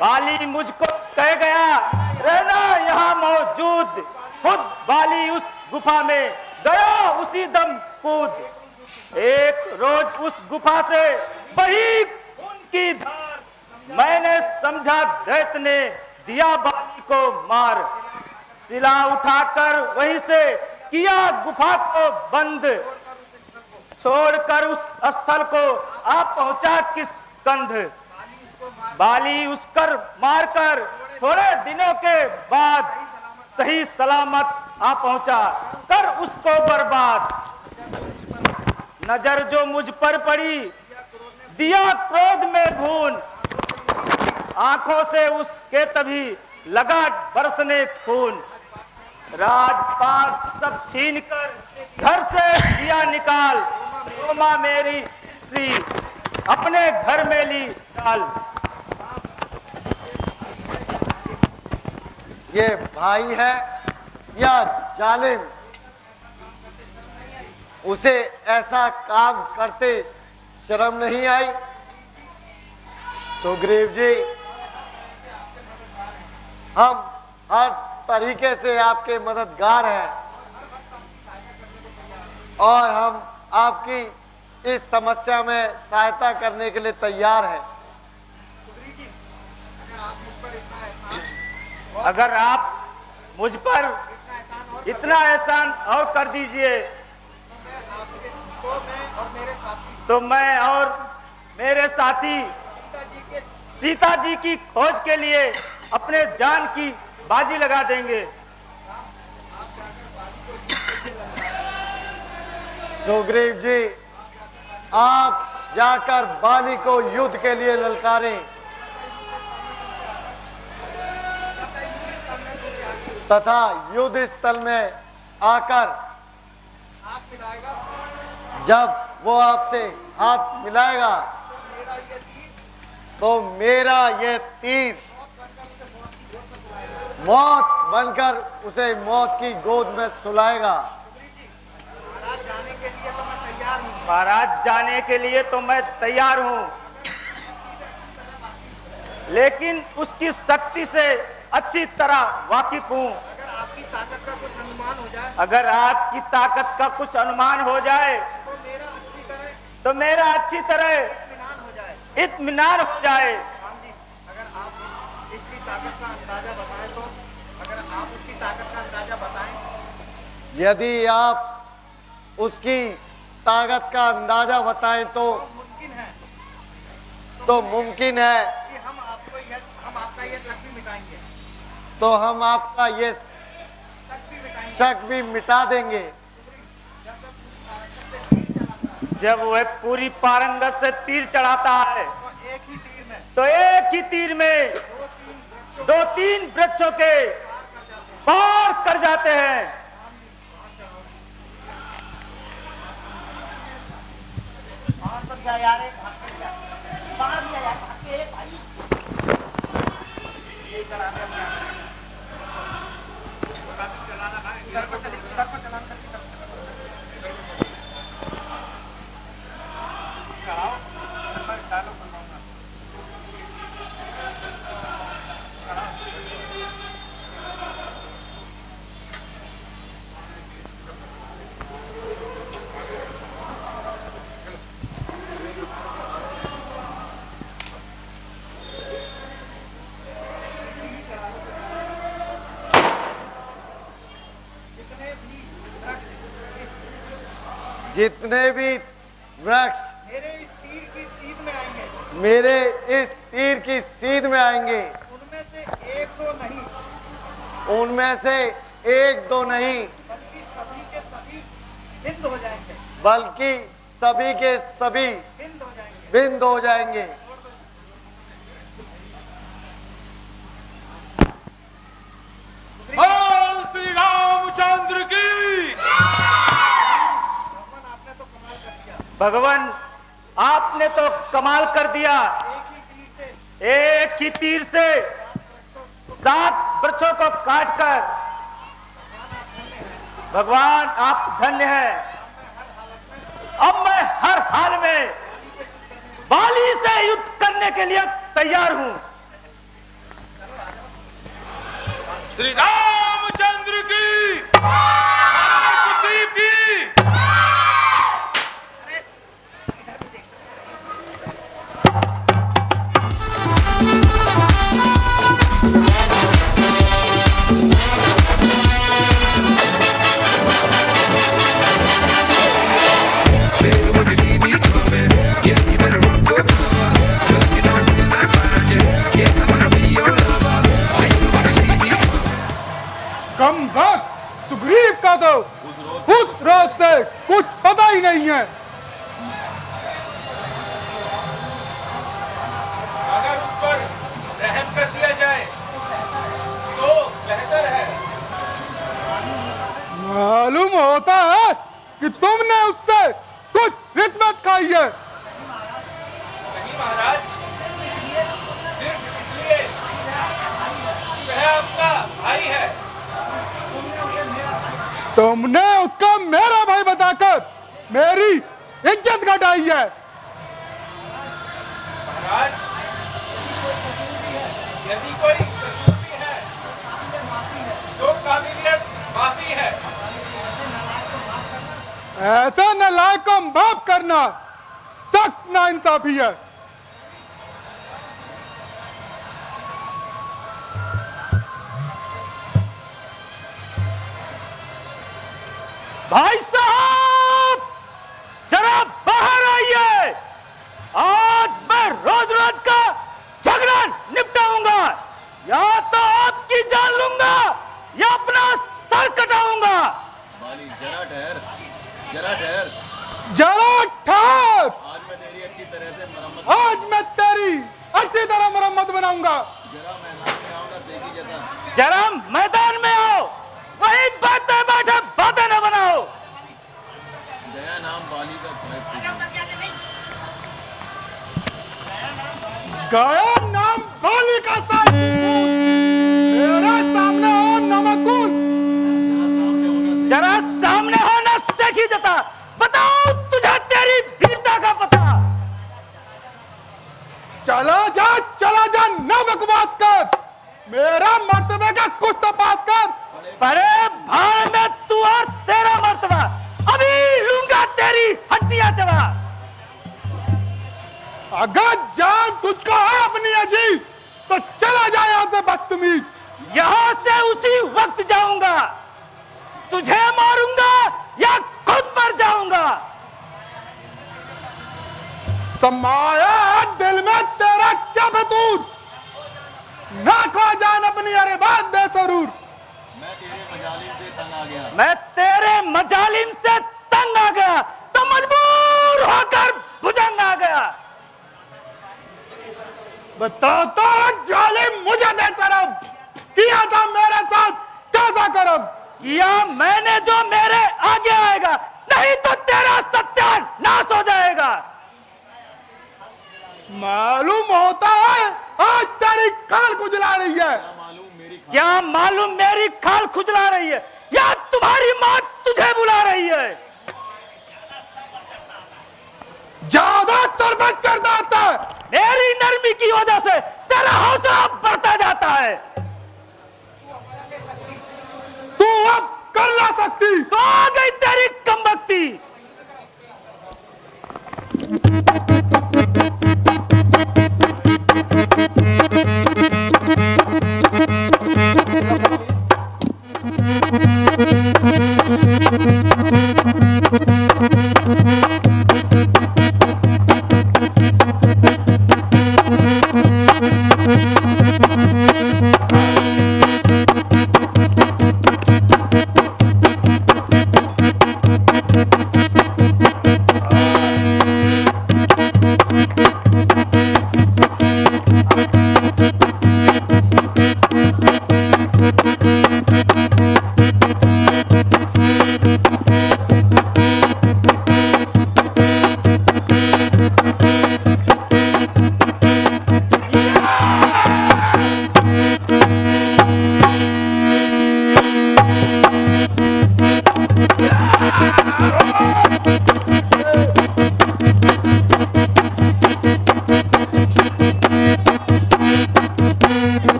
[SPEAKER 7] बाली मुझको कह गया रहना यहाँ मौजूद, खुद बाली उस गुफा में गया उसी दम कूद। एक रोज उस गुफा से बही खून की धार, मैंने समझा दैत्य ने दिया बाली को मार। सिला उठाकर वहीं से किया गुफा को बंद, छोड़कर उस स्थल को आ पहुंचा किस कंध। बाली उसकर मारकर थोड़े दिनों के बाद सही सलामत आ पहुंचा। कर उसको बर्बाद। नजर जो मुझ पर पड़ी दिया क्रोध में भून, आंखों से उसके तभी लगा बरसने खून। राजपाट सब छीन कर घर से दिया निकाल, रोमा मेरी स्त्री अपने घर में ली डाल।
[SPEAKER 3] ये भाई है या जालिम, उसे ऐसा काम करते शर्म नहीं आई? सुग्रीव जी, हम हर तरीके से आपके मददगार हैं और हम आपकी इस समस्या में सहायता करने के लिए तैयार हैं।
[SPEAKER 7] अगर आप मुझ पर इतना एहसान और कर दीजिए तो मैं और मेरे साथी सीता जी की खोज के लिए अपने जान की बाजी लगा देंगे।
[SPEAKER 3] सुग्रीव जी, आप जाकर बाली को युद्ध के लिए ललकारें तथा युद्ध स्थल में आकर जब वो आपसे हाथ मिलाएगा तो मेरा ये तीर मौत बनकर उसे मौत की गोद में सुलाएगा।
[SPEAKER 7] महाराज, जाने के लिए तो मैं तैयार हूं, लेकिन उसकी शक्ति से अच्छी तरह वाकिफ हूं। अगर आपकी ताकत का कुछ अनुमान हो जाए तो मेरा अच्छी तरह इत्मीनान हो जाए।
[SPEAKER 2] अगर आप इसकी ताकत का अंदाजा बताएं तो, अगर आप उसकी ताकत का अंदाजा बताएं।
[SPEAKER 3] यदि आप उसकी ताकत का अंदाजा बताएं तो मुमकिन है
[SPEAKER 2] कि हम आपका ये शक भी मिटाएंगे।
[SPEAKER 3] तो हम आपका ये शक भी मिटा देंगे।
[SPEAKER 7] जब वह पूरी पारंगत से तीर चढ़ाता है तो एक ही तीर में 2-3 वृक्षों के पार कर जाते हैं।
[SPEAKER 3] जितने भी वृक्ष
[SPEAKER 2] मेरे इस तीर की सीध में आएंगे,
[SPEAKER 3] मेरे इस तीर की सीध में आएंगे,
[SPEAKER 2] उनमें से 1-2 नहीं,
[SPEAKER 3] उनमें से 1-2 नहीं,
[SPEAKER 2] बल्कि सभी के सभी बिंद हो जाएंगे,
[SPEAKER 3] बल्कि सभी के सभी
[SPEAKER 2] बिंद हो जाएंगे।
[SPEAKER 3] बिंद हो जाएंगे।
[SPEAKER 9] बोल श्री रामचंद्र की।
[SPEAKER 7] भगवान, आपने तो कमाल कर दिया। एक ही तीर से 7 वृक्षों को काटकर भगवान आप धन्य हैं। अब मैं हर हाल में बाली से युद्ध करने के लिए तैयार हूं।
[SPEAKER 9] श्री रामचंद्र की, सुग्रीव की।
[SPEAKER 5] कम वक्त सुग्रीव
[SPEAKER 10] तुमने उसको मेरा भाई बताकर मेरी इज्जत घटाई है।
[SPEAKER 2] महाराज, यदि कोई कसूर भी है तो काबिलियत माफी है।
[SPEAKER 10] ऐसे नालायक को माफ करना सख्त नाइंसाफी है।
[SPEAKER 7] भाई साहब, जरा बाहर आइए। आज मैं रोज रोज का झगड़ा निपटाऊंगा, या तो आपकी जान लूंगा या अपना सर कटाऊंगा।
[SPEAKER 8] बाली जरा ठहर, जरा ठहर।
[SPEAKER 10] जरा ठहर।
[SPEAKER 8] आज मैं तेरी अच्छी तरह से मरम्मत,
[SPEAKER 10] आज मैं तेरी अच्छी तरह मरम्मत बनाऊंगा।
[SPEAKER 8] जरा मैदान में आओ ना सेठी जैसा।
[SPEAKER 7] जरा मैदान में आओ, वही बैठे बैठे बातें न बनाओ।
[SPEAKER 8] गया नाम बाली का साहिब,
[SPEAKER 10] गया नाम बाली का साहिब, मेरे सामने हो नमकूल।
[SPEAKER 7] जरा सामने हो ना सेठी जता, बताओ तुझे तेरी वीरता का पता।
[SPEAKER 10] चला जा न बकवास कर, मेरा मर्तबे का कुछ तो पास कर।
[SPEAKER 7] परे भाड़ में तू और तेरा मर्तबा, अभी लूंगा तेरी हड्डियां चबा।
[SPEAKER 10] अगर जान तुझको है अपनी अजी तो चला जा यहाँ से बदतमीज।
[SPEAKER 7] यहाँ से उसी वक्त जाऊंगा, तुझे मारूंगा या खुद मर जाऊंगा।
[SPEAKER 10] समाया है दिल में तेरा क्या फितूर, ना खा जान अपनी अरे बात बेसरूर।
[SPEAKER 8] मैं तेरे मजालिम से तंग आ गया,
[SPEAKER 7] मैं तेरे मजालिम से तंग आ गया तो मजबूर होकर भुजंग आ गया।
[SPEAKER 10] बताता जालिम मुझे बेशरम, किया था मेरे साथ कैसा करम।
[SPEAKER 7] किया मैंने जो मेरे आगे आएगा, नहीं तो तेरा सत्यानाश हो जाएगा।
[SPEAKER 10] मालूम होता है आज तेरी खाल खुजला रही है।
[SPEAKER 7] क्या मालूम मेरी खाल खुजला रही है या तुम्हारी मां तुझे बुला रही है।
[SPEAKER 10] ज्यादा सर पर चढ़ता था,
[SPEAKER 7] मेरी नरमी की वजह से तेरा हौसला बढ़ता जाता है।
[SPEAKER 10] तू अब कर ला सकती
[SPEAKER 7] तो आ गई तेरी कमबख्ती।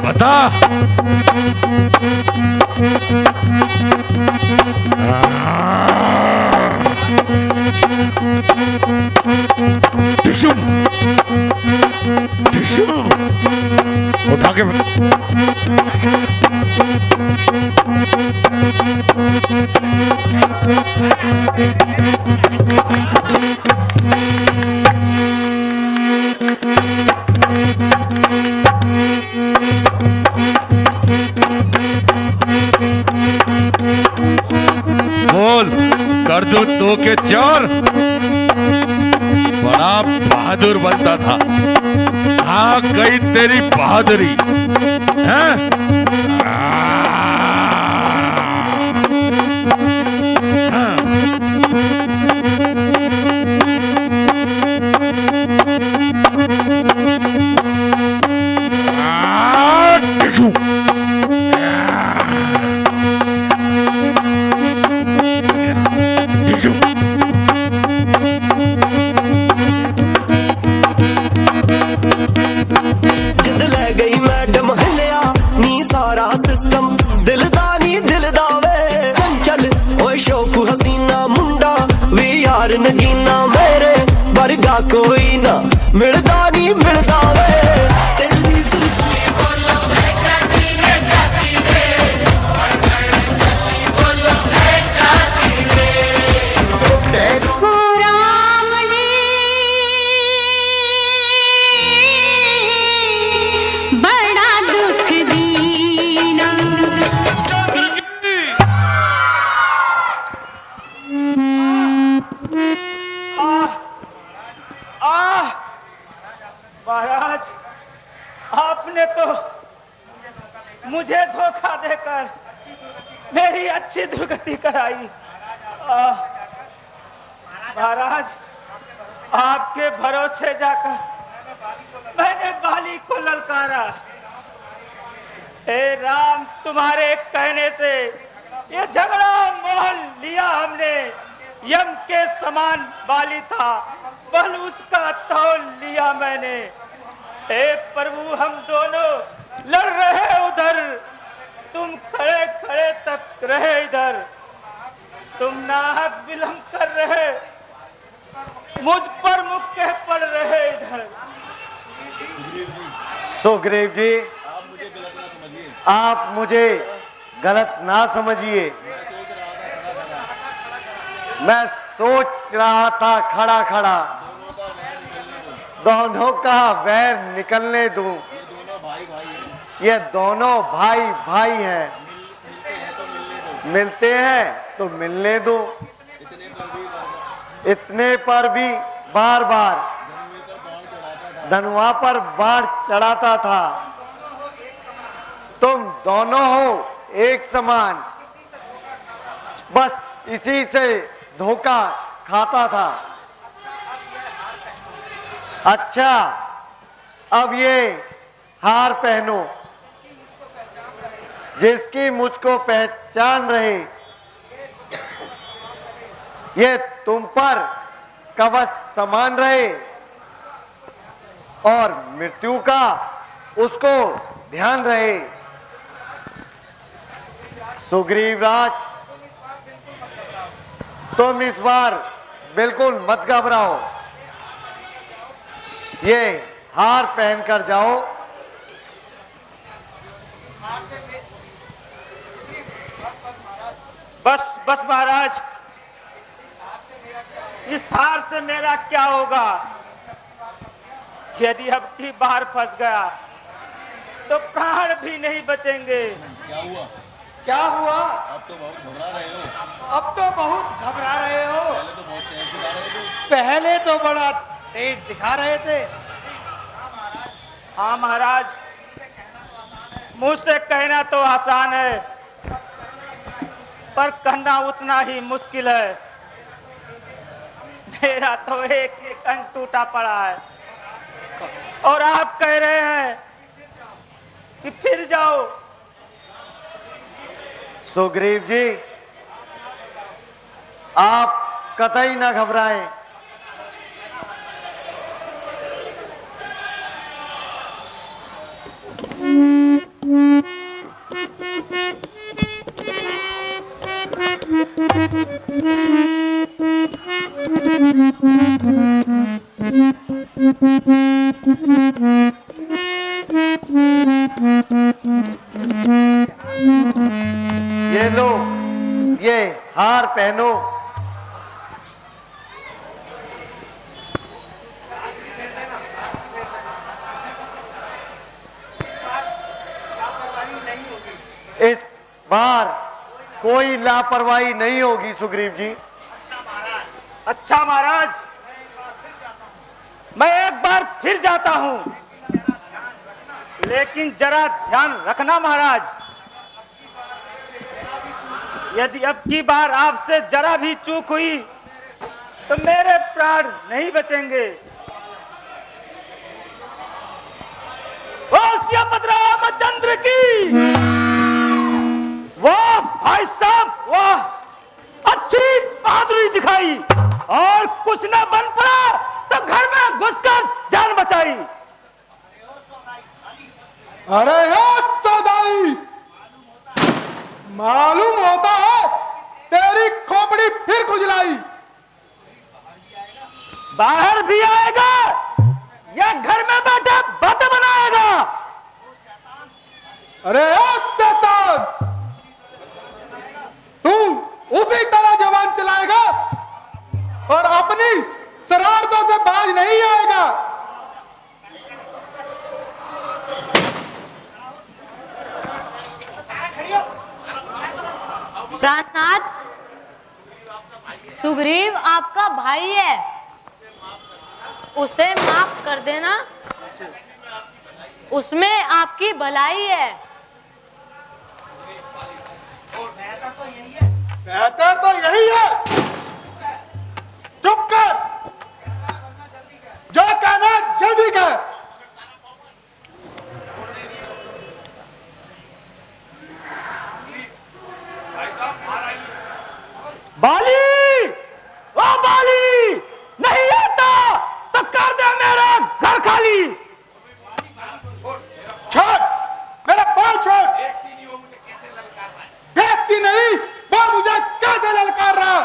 [SPEAKER 10] बता उठा के बोल कर दो 2 के 4। बड़ा बहादुर बनता था, आ गई तेरी बहादुरी हैं?
[SPEAKER 1] जिद ले गई मैडम हिलिया नी सारा सिस्टम दिलदा नी दिलदा वे चंचल ओए शौक हसीना मुंडा वी यार नगीना मेरे वर्गा कोई ना मिलदा नी मिलदा वे दिल दी जुल्फी
[SPEAKER 7] महाराज, आपने तो मुझे धोखा देकर मेरी अच्छी दुर्गति कराई। महाराज, आपके भरोसे जाकर मैंने बाली को ललकारा। हे राम, तुम्हारे कहने से ये झगड़ा मोल लिया हमने। यम के समान बाली था, बल उसका तौल लिया मैंने। हे प्रभु, हम दोनों लड़ रहे उधर, तुम खड़े खड़े तक रहे इधर। तुम नाहक विलंब कर रहे, मुझ पर मुक्के पड़ रहे इधर।
[SPEAKER 3] सुग्रीव जी, आप मुझे गलत ना समझिए। मैं सोच रहा था खड़ा खड़ा दोनों का वैर निकलने दूं। ये दोनों भाई भाई हैं, मिलते हैं तो मिलने दो। इतने पर भी बार बार धनुआ पर बाण चढ़ाता था। तुम दोनों हो एक समान, बस इसी से धोखा खाता था। अच्छा, अब ये हार पहनो, जिसकी मुझको पहचान रहे। ये तुम पर कवच समान रहे और मृत्यु का उसको ध्यान रहे। सुग्रीव राज, तुम इस बार बिल्कुल मत घबराओ। ये हार पहनकर जाओ।
[SPEAKER 7] बस बस महाराज, इस हार से मेरा क्या होगा? यदि अब की बार फंस गया तो प्राण भी नहीं बचेंगे।
[SPEAKER 8] क्या हुआ?
[SPEAKER 5] क्या हुआ?
[SPEAKER 8] अब तो बहुत घबरा रहे हो।
[SPEAKER 5] अब तो बहुत घबरा रहे हो।
[SPEAKER 8] पहले तो बहुत तेज दिखा रहे थे।
[SPEAKER 5] पहले तो बड़ा तेज दिखा रहे थे।
[SPEAKER 7] हाँ महाराज, मुंह से कहना तो आसान है, पर कहना उतना ही मुश्किल है। मेरा तो एक एक अंग टूटा पड़ा है, और आप कह रहे हैं कि फिर जाओ।
[SPEAKER 3] सुग्रीव जी, आप कतई ना घबराएं। ये लो, ये हार पहनो। इस बार कोई लापरवाही नहीं होगी सुग्रीव जी।
[SPEAKER 7] अच्छा महाराज, मैं एक बार फिर जाता हूं, लेकिन जरा ध्यान रखना महाराज, यदि अब की बार आपसे जरा भी चूक हुई तो मेरे प्राण नहीं बचेंगे। बोल सियापत रामचंद्र की। वाह भाई साहब, वाह, अच्छी बहादुरी दिखाई, और कुछ न बन पड़ा तो घर में घुसकर जान बचाई।
[SPEAKER 10] अरे यार सदाई, मालूम होता है तेरी खोपड़ी फिर खुजलाई।
[SPEAKER 7] बाहर भी आएगा या घर में बैठे बातें बनाएगा?
[SPEAKER 10] अरे यार शैतान, तू उसी तरह जवान चलाएगा और अपनी शरारतों से बाज नहीं आएगा।
[SPEAKER 11] प्राणनाथ, सुग्रीव आपका भाई है, उसे माफ कर देना, उसमें आपकी भलाई है।
[SPEAKER 10] बेहतर तो यही है, चुप कर, जो कहना जल्दी कह।
[SPEAKER 7] बाली, ओ बाली, नहीं आता तो कर दे मेरा घर खाली।
[SPEAKER 10] छोड़, मेरा पांव छोड़। देखती नहीं वो मुझे कैसे ललकार रहा।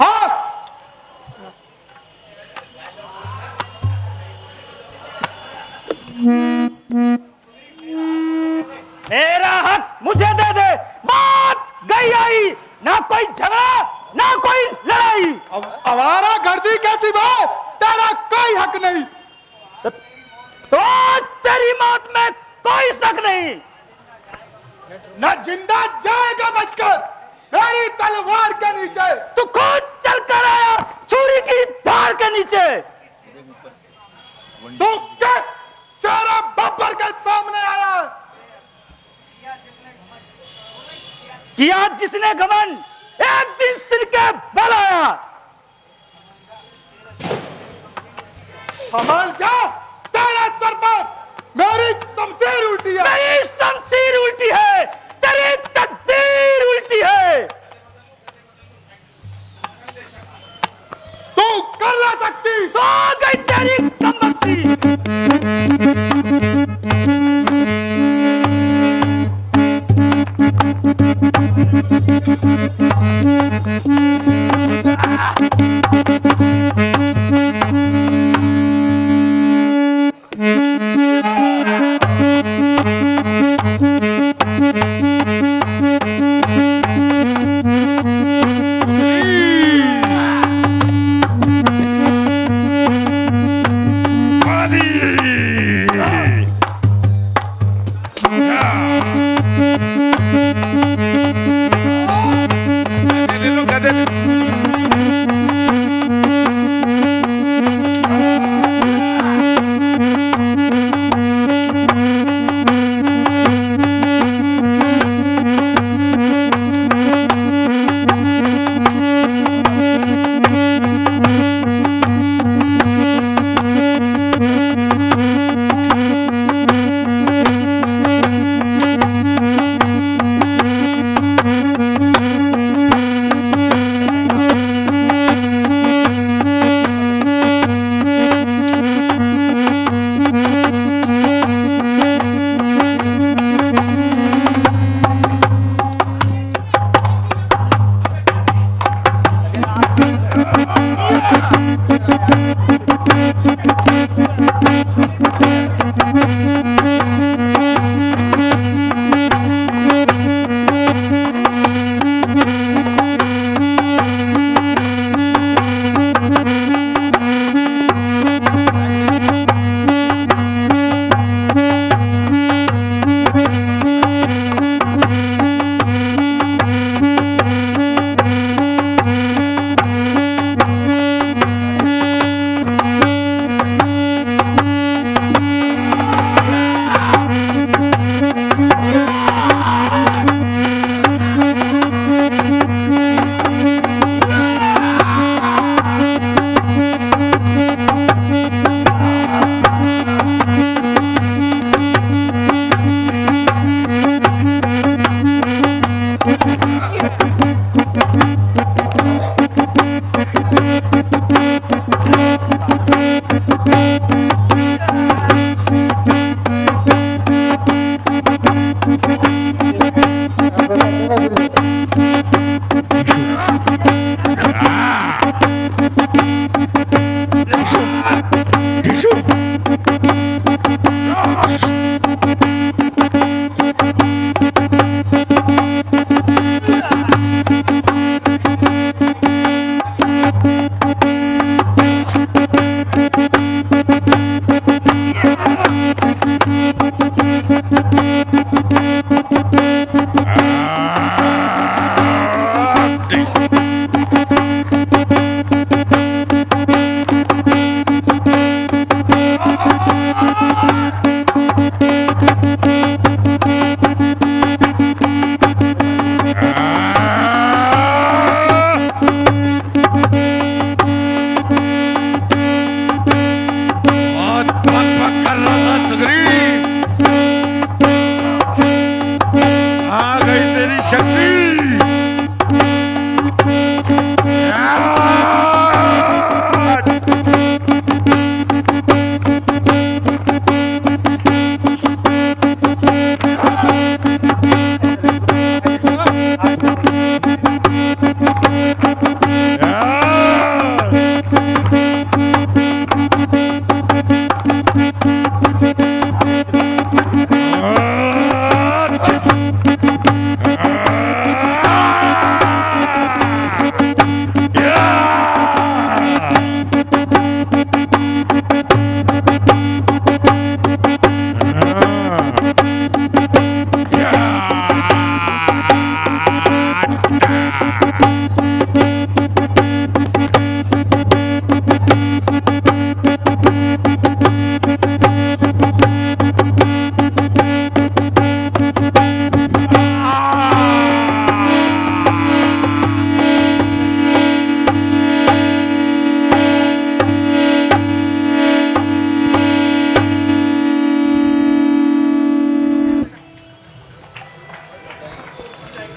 [SPEAKER 10] हाँ,
[SPEAKER 7] मेरा हक मुझे दे दे, बात गई आई, ना कोई झगड़ा ना कोई लड़ाई।
[SPEAKER 10] अब आवारा गर्दी कैसी बात, तेरा कोई हक नहीं।
[SPEAKER 7] तो आज तेरी मौत में कोई शक नहीं।
[SPEAKER 10] न जिंदा जाएगा बचकर मेरी तलवार के नीचे।
[SPEAKER 7] तू खुद चल कर आया छुरी की धार के नीचे।
[SPEAKER 10] तू क्या सारा बब्बर के सामने आया?
[SPEAKER 7] किया जिसने घमंड, एक दिन सिर के बल आया।
[SPEAKER 10] संभल जा, तेरे सर पर मेरी शमशीर उल्टी है।
[SPEAKER 7] मेरी शमशीर उल्टी है, तेरी तकदीर उल्टी है।
[SPEAKER 10] तू कर ना सकती।
[SPEAKER 7] तो आ गई तेरी कमबख्ती।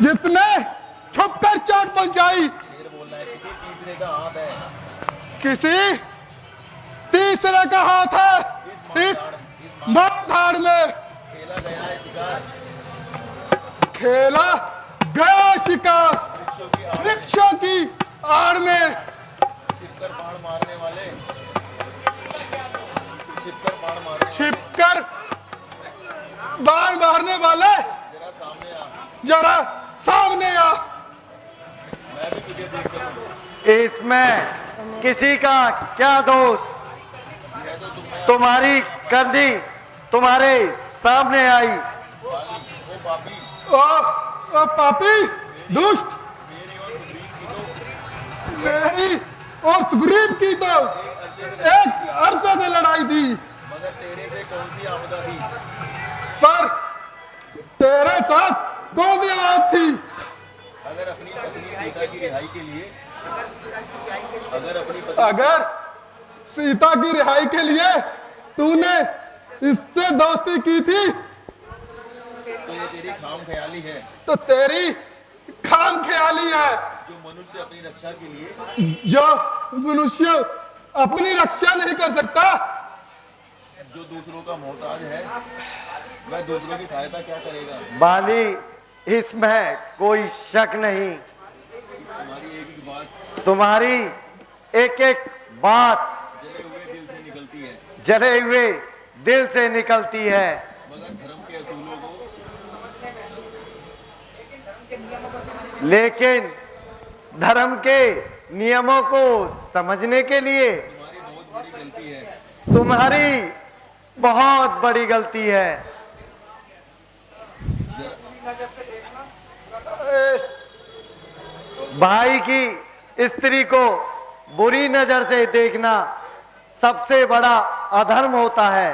[SPEAKER 10] जिसने छुपकर चोट पहुंचाई, किसी तीसरे का हाथ है इस धाड़ में। खेला गया शिकार वृक्षों की आड़ में। छिपकर बाण मारने वाले जरा सामने आ।
[SPEAKER 3] इसमें किसी का क्या दोष? तुम्हारी कंधी तुम्हारे सामने आई।
[SPEAKER 10] ओ पापी दुष्ट, और सुग्रीव की तो एक अरसे से लड़ाई थी,
[SPEAKER 8] मगर तेरे से कौन सी आपदा थी?
[SPEAKER 10] पर तेरे साथ कौन सी आवाज थी?
[SPEAKER 8] अगर अपनी पत्नी सीता की रिहाई के लिए
[SPEAKER 10] अगर सीता की रिहाई के लिए तूने इससे दोस्ती की थी
[SPEAKER 8] तो ये तेरी खाम ख्याली है,
[SPEAKER 10] तो तेरी खाम ख्याली है।
[SPEAKER 8] जो मनुष्य अपनी रक्षा के लिए,
[SPEAKER 10] जो मनुष्य अपनी रक्षा नहीं कर सकता,
[SPEAKER 8] जो दूसरों का मोहताज है, वह दूसरों की सहायता क्या करेगा?
[SPEAKER 3] बाली, इसमें कोई शक नहीं।
[SPEAKER 8] तुम्हारी एक एक बात,
[SPEAKER 3] तुम्हारी एक एक बात
[SPEAKER 8] जले हुए दिल से निकलती है,
[SPEAKER 3] जले हुए दिल से निकलती है।
[SPEAKER 8] मगर धर्म के असूलों को,
[SPEAKER 3] लेकिन धर्म के नियमों को समझने के लिए
[SPEAKER 8] तुम्हारी बहुत बड़ी गलती है।
[SPEAKER 3] तुम्हारी बहुत बड़ी गलती है। भाई की स्त्री को बुरी नजर से देखना सबसे बड़ा अधर्म होता है।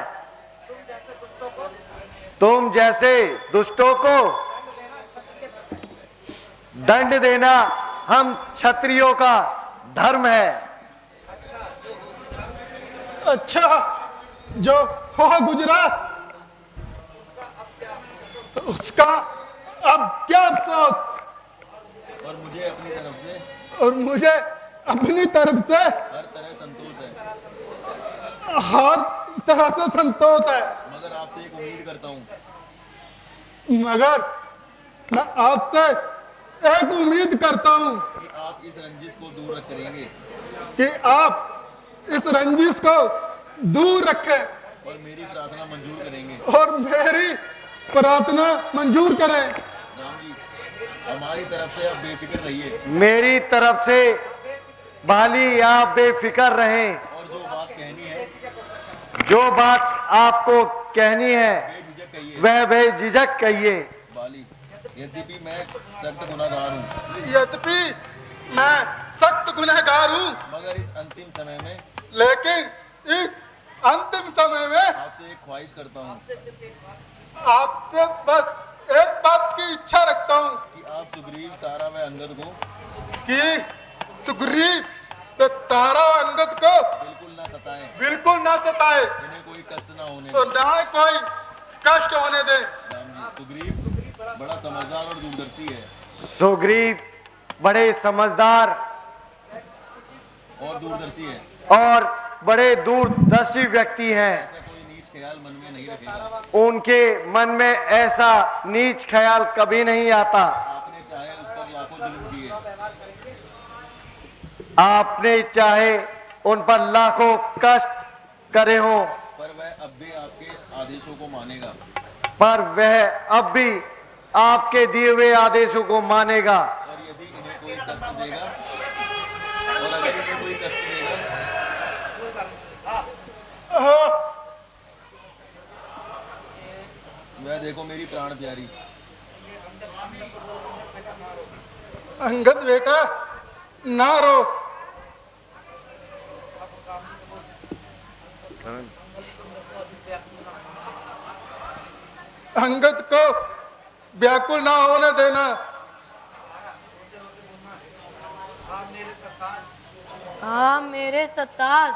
[SPEAKER 3] तुम जैसे दुष्टों को दंड देना हम क्षत्रियों का धर्म है।
[SPEAKER 10] अच्छा, जो हो गुजरा उसका अब क्या अफसोस?
[SPEAKER 8] और मुझे अपनी तरफ से,
[SPEAKER 10] और मुझे अपनी तरफ से
[SPEAKER 8] हर तरह संतोष है,
[SPEAKER 10] हर तरह से संतोष है।
[SPEAKER 8] मगर आपसे एक उम्मीद करता हूँ,
[SPEAKER 10] मगर मैं आपसे एक उम्मीद करता हूँ
[SPEAKER 8] कि आप इस रंजिश को दूर करेंगे,
[SPEAKER 10] कि आप इस रंजिश को दूर रखें
[SPEAKER 8] और मेरी प्रार्थना मंजूर करेंगे।
[SPEAKER 10] और मेरी प्रार्थना मंजूर करें।
[SPEAKER 8] राम जी, हमारी तरफ से आप बेफिक्र रहिए,
[SPEAKER 3] मेरी तरफ से बाली आप बेफिक्र रहें।
[SPEAKER 8] और जो बात कहनी है,
[SPEAKER 3] जो बात आपको कहनी है
[SPEAKER 8] बेझिझक कहिए।
[SPEAKER 3] वह बेझिझक कहिए।
[SPEAKER 8] बाली, यद्यपि मैं सख्त गुनाहगार हूँ,
[SPEAKER 10] यद्यपि मैं सख्त गुनहगार हूँ,
[SPEAKER 8] मगर इस अंतिम समय में
[SPEAKER 10] लेकिन इस अंतिम समय में
[SPEAKER 8] आपसे एक ख्वाहिश करता हूँ
[SPEAKER 10] आपसे बस एक बात की इच्छा रखता हूँ
[SPEAKER 8] कि आप सुग्रीव, तारा व अंगद को
[SPEAKER 10] कि सुग्रीव तो तारा और अंगद को
[SPEAKER 8] बिल्कुल ना सताएं,
[SPEAKER 10] बिल्कुल ना सताए,
[SPEAKER 8] उन्हें कोई कष्ट ना होने
[SPEAKER 10] तो
[SPEAKER 8] दें।
[SPEAKER 10] ना कोई कष्ट होने दे।
[SPEAKER 8] राम जी, सुग्रीव बड़ा समझदार और दूरदर्शी है,
[SPEAKER 3] सुग्रीव बड़े समझदार
[SPEAKER 8] और दूरदर्शी है,
[SPEAKER 3] और बड़े दूरदर्शी व्यक्ति हैं।
[SPEAKER 8] ऐसा कोई नीच ख्याल मन में नहीं रखेगा।
[SPEAKER 3] उनके मन में ऐसा नीच ख्याल कभी नहीं आता।
[SPEAKER 8] आपने चाहे उस पर लाखों जुल्म किए,
[SPEAKER 3] आपने चाहे उन पर लाखों कष्ट करे हों,
[SPEAKER 8] पर वह अब भी आपके आदेशों को मानेगा,
[SPEAKER 3] पर वह अब भी आपके दिए हुए आदेशों को मानेगा।
[SPEAKER 8] और यदि इन्हें कोई कष्ट देगा, और अगर इन्हें कोई कष्ट देगा, वह देखो मेरी प्राण प्यारी,
[SPEAKER 10] अंगद बेटा ना रो। अंगद को व्याकुल ना होने देना।
[SPEAKER 11] हाँ मेरे सताज,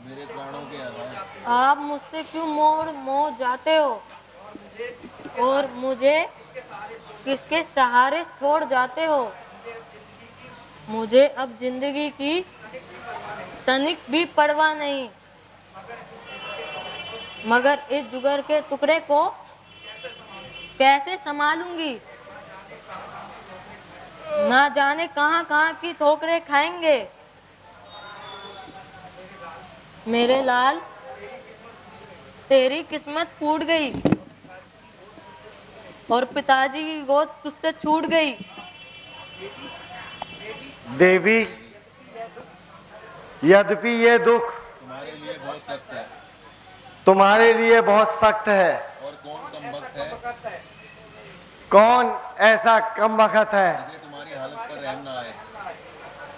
[SPEAKER 8] मेरे प्राणों के आधार,
[SPEAKER 11] आप मुझसे क्यों मोह जाते हो और मुझे किसके सहारे छोड़ जाते हो? मुझे अब जिंदगी की तनिक भी परवाह नहीं, मगर इस जुगर के टुकड़े को कैसे संभालूंगी? ना जाने कहां कहां की ठोकरें खाएंगे। मेरे लाल, तेरी किस्मत फूट गई और पिताजी की गोद तुझसे छूट गई।
[SPEAKER 3] देवी, यद्यपि ये दुख
[SPEAKER 8] तुम्हारे लिए बहुत सख्त है,
[SPEAKER 3] तुम्हारे लिए बहुत सख्त है,
[SPEAKER 8] और कौन कम वक्त है
[SPEAKER 3] कौन ऐसा कम वक्त है
[SPEAKER 8] जिसे तुम्हारी हालत पर रहम ना आए।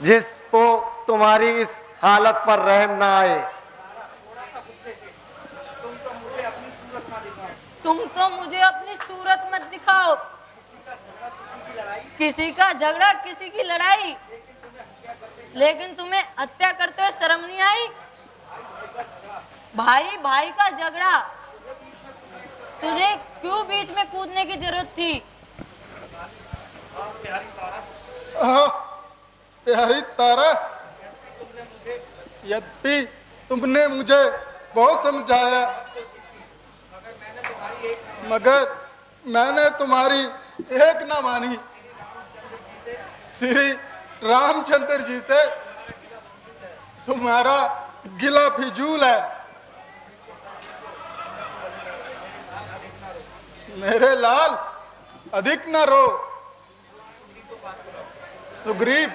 [SPEAKER 3] जिसको तुम्हारी इस हालत पर रहम ना आए।
[SPEAKER 11] तुम तो मुझे अपनी सूरत मत दिखाओ। किसी का झगड़ा, किसी की लड़ाई, लेकिन तुम्हें हत्या करते हुए शर्म नहीं आई? भाई भाई का झगड़ा, तुझे क्यों बीच में कूदने की जरूरत थी?
[SPEAKER 10] प्यारी तारा, यद्यपि तुमने मुझे बहुत समझाया, मगर मैंने तुम्हारी एक ना मानी। श्री रामचंद्र जी से तुम्हारा गिला फिजूल है। मेरे लाल, अधिक न रो। सुग्रीव,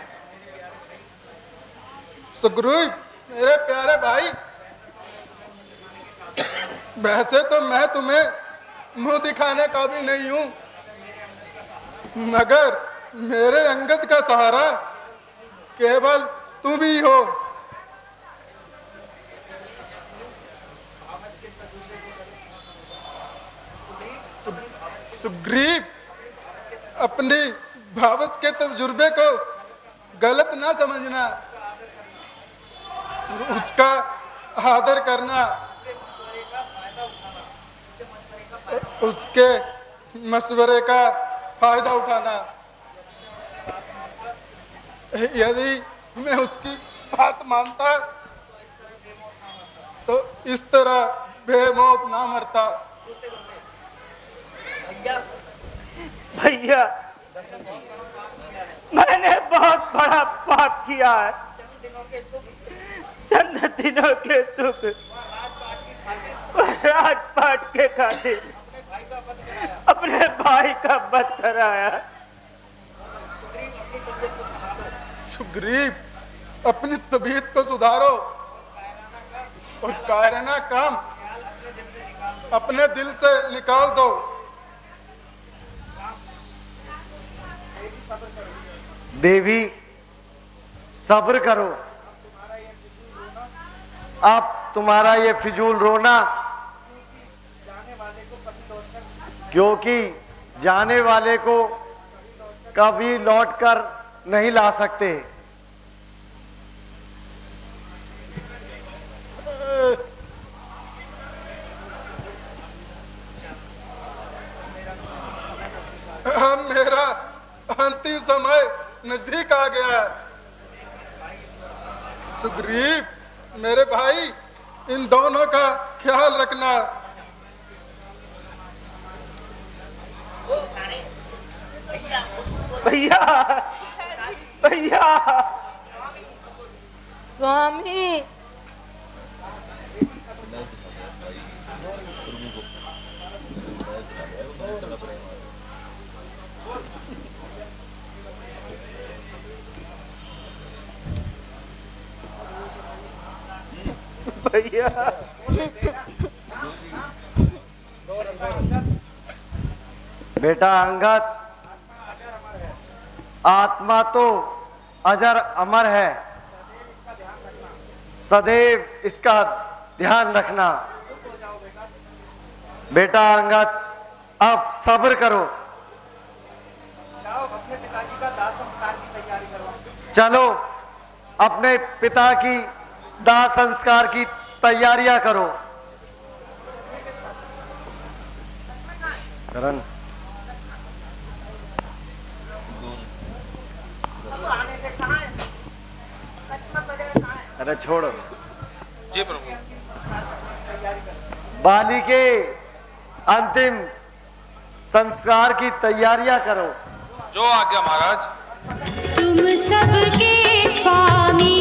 [SPEAKER 10] सुग्रीव मेरे प्यारे भाई, वैसे तो मैं तुम्हें मुंह दिखाने का भी नहीं हूं, मगर मेरे अंगद का सहारा केवल तुम ही हो। सुग्रीव, अपनी भावच के तजुर्बे को गलत ना समझना, उसका आदर करना, उसके मशवरे का फायदा उठाना। यदि मैं उसकी बात मानता तो इस तरह बेमौत ना मरता।
[SPEAKER 7] भैया, मैंने बहुत बड़ा पाप किया है। चंद दिनों के सुख राजपाट के खातिर अपने भाई का वध कराया।
[SPEAKER 10] सुग्रीव, अपनी तबीयत को सुधारो और कायराना काम अपने दिल से निकाल दो।
[SPEAKER 3] देवी, सब्र करो। अब तुम्हारा ये फिजूल रोना, क्योंकि जाने वाले को कभी लौट कर नहीं ला सकते।
[SPEAKER 10] मेरा अंतिम समय नजदीक आ गया है। सुग्रीव मेरे भाई, इन दोनों का ख्याल रखना।
[SPEAKER 7] भैया, भैया,
[SPEAKER 11] स्वामी,
[SPEAKER 7] भैया,
[SPEAKER 3] बेटा अंगद, आत्मा तो अजर अमर है, सदैव इसका ध्यान रखना। बेटा अंगद, अब सब्र करो। चलो अपने पिता की दाह संस्कार की तैयारियां करो। करण, अरे छोड़ो।
[SPEAKER 9] जी प्रभु।
[SPEAKER 3] बाली के अंतिम संस्कार की तैयारियां करो।
[SPEAKER 9] जो आज्ञा महाराज।
[SPEAKER 12] तुम सबके स्वामी।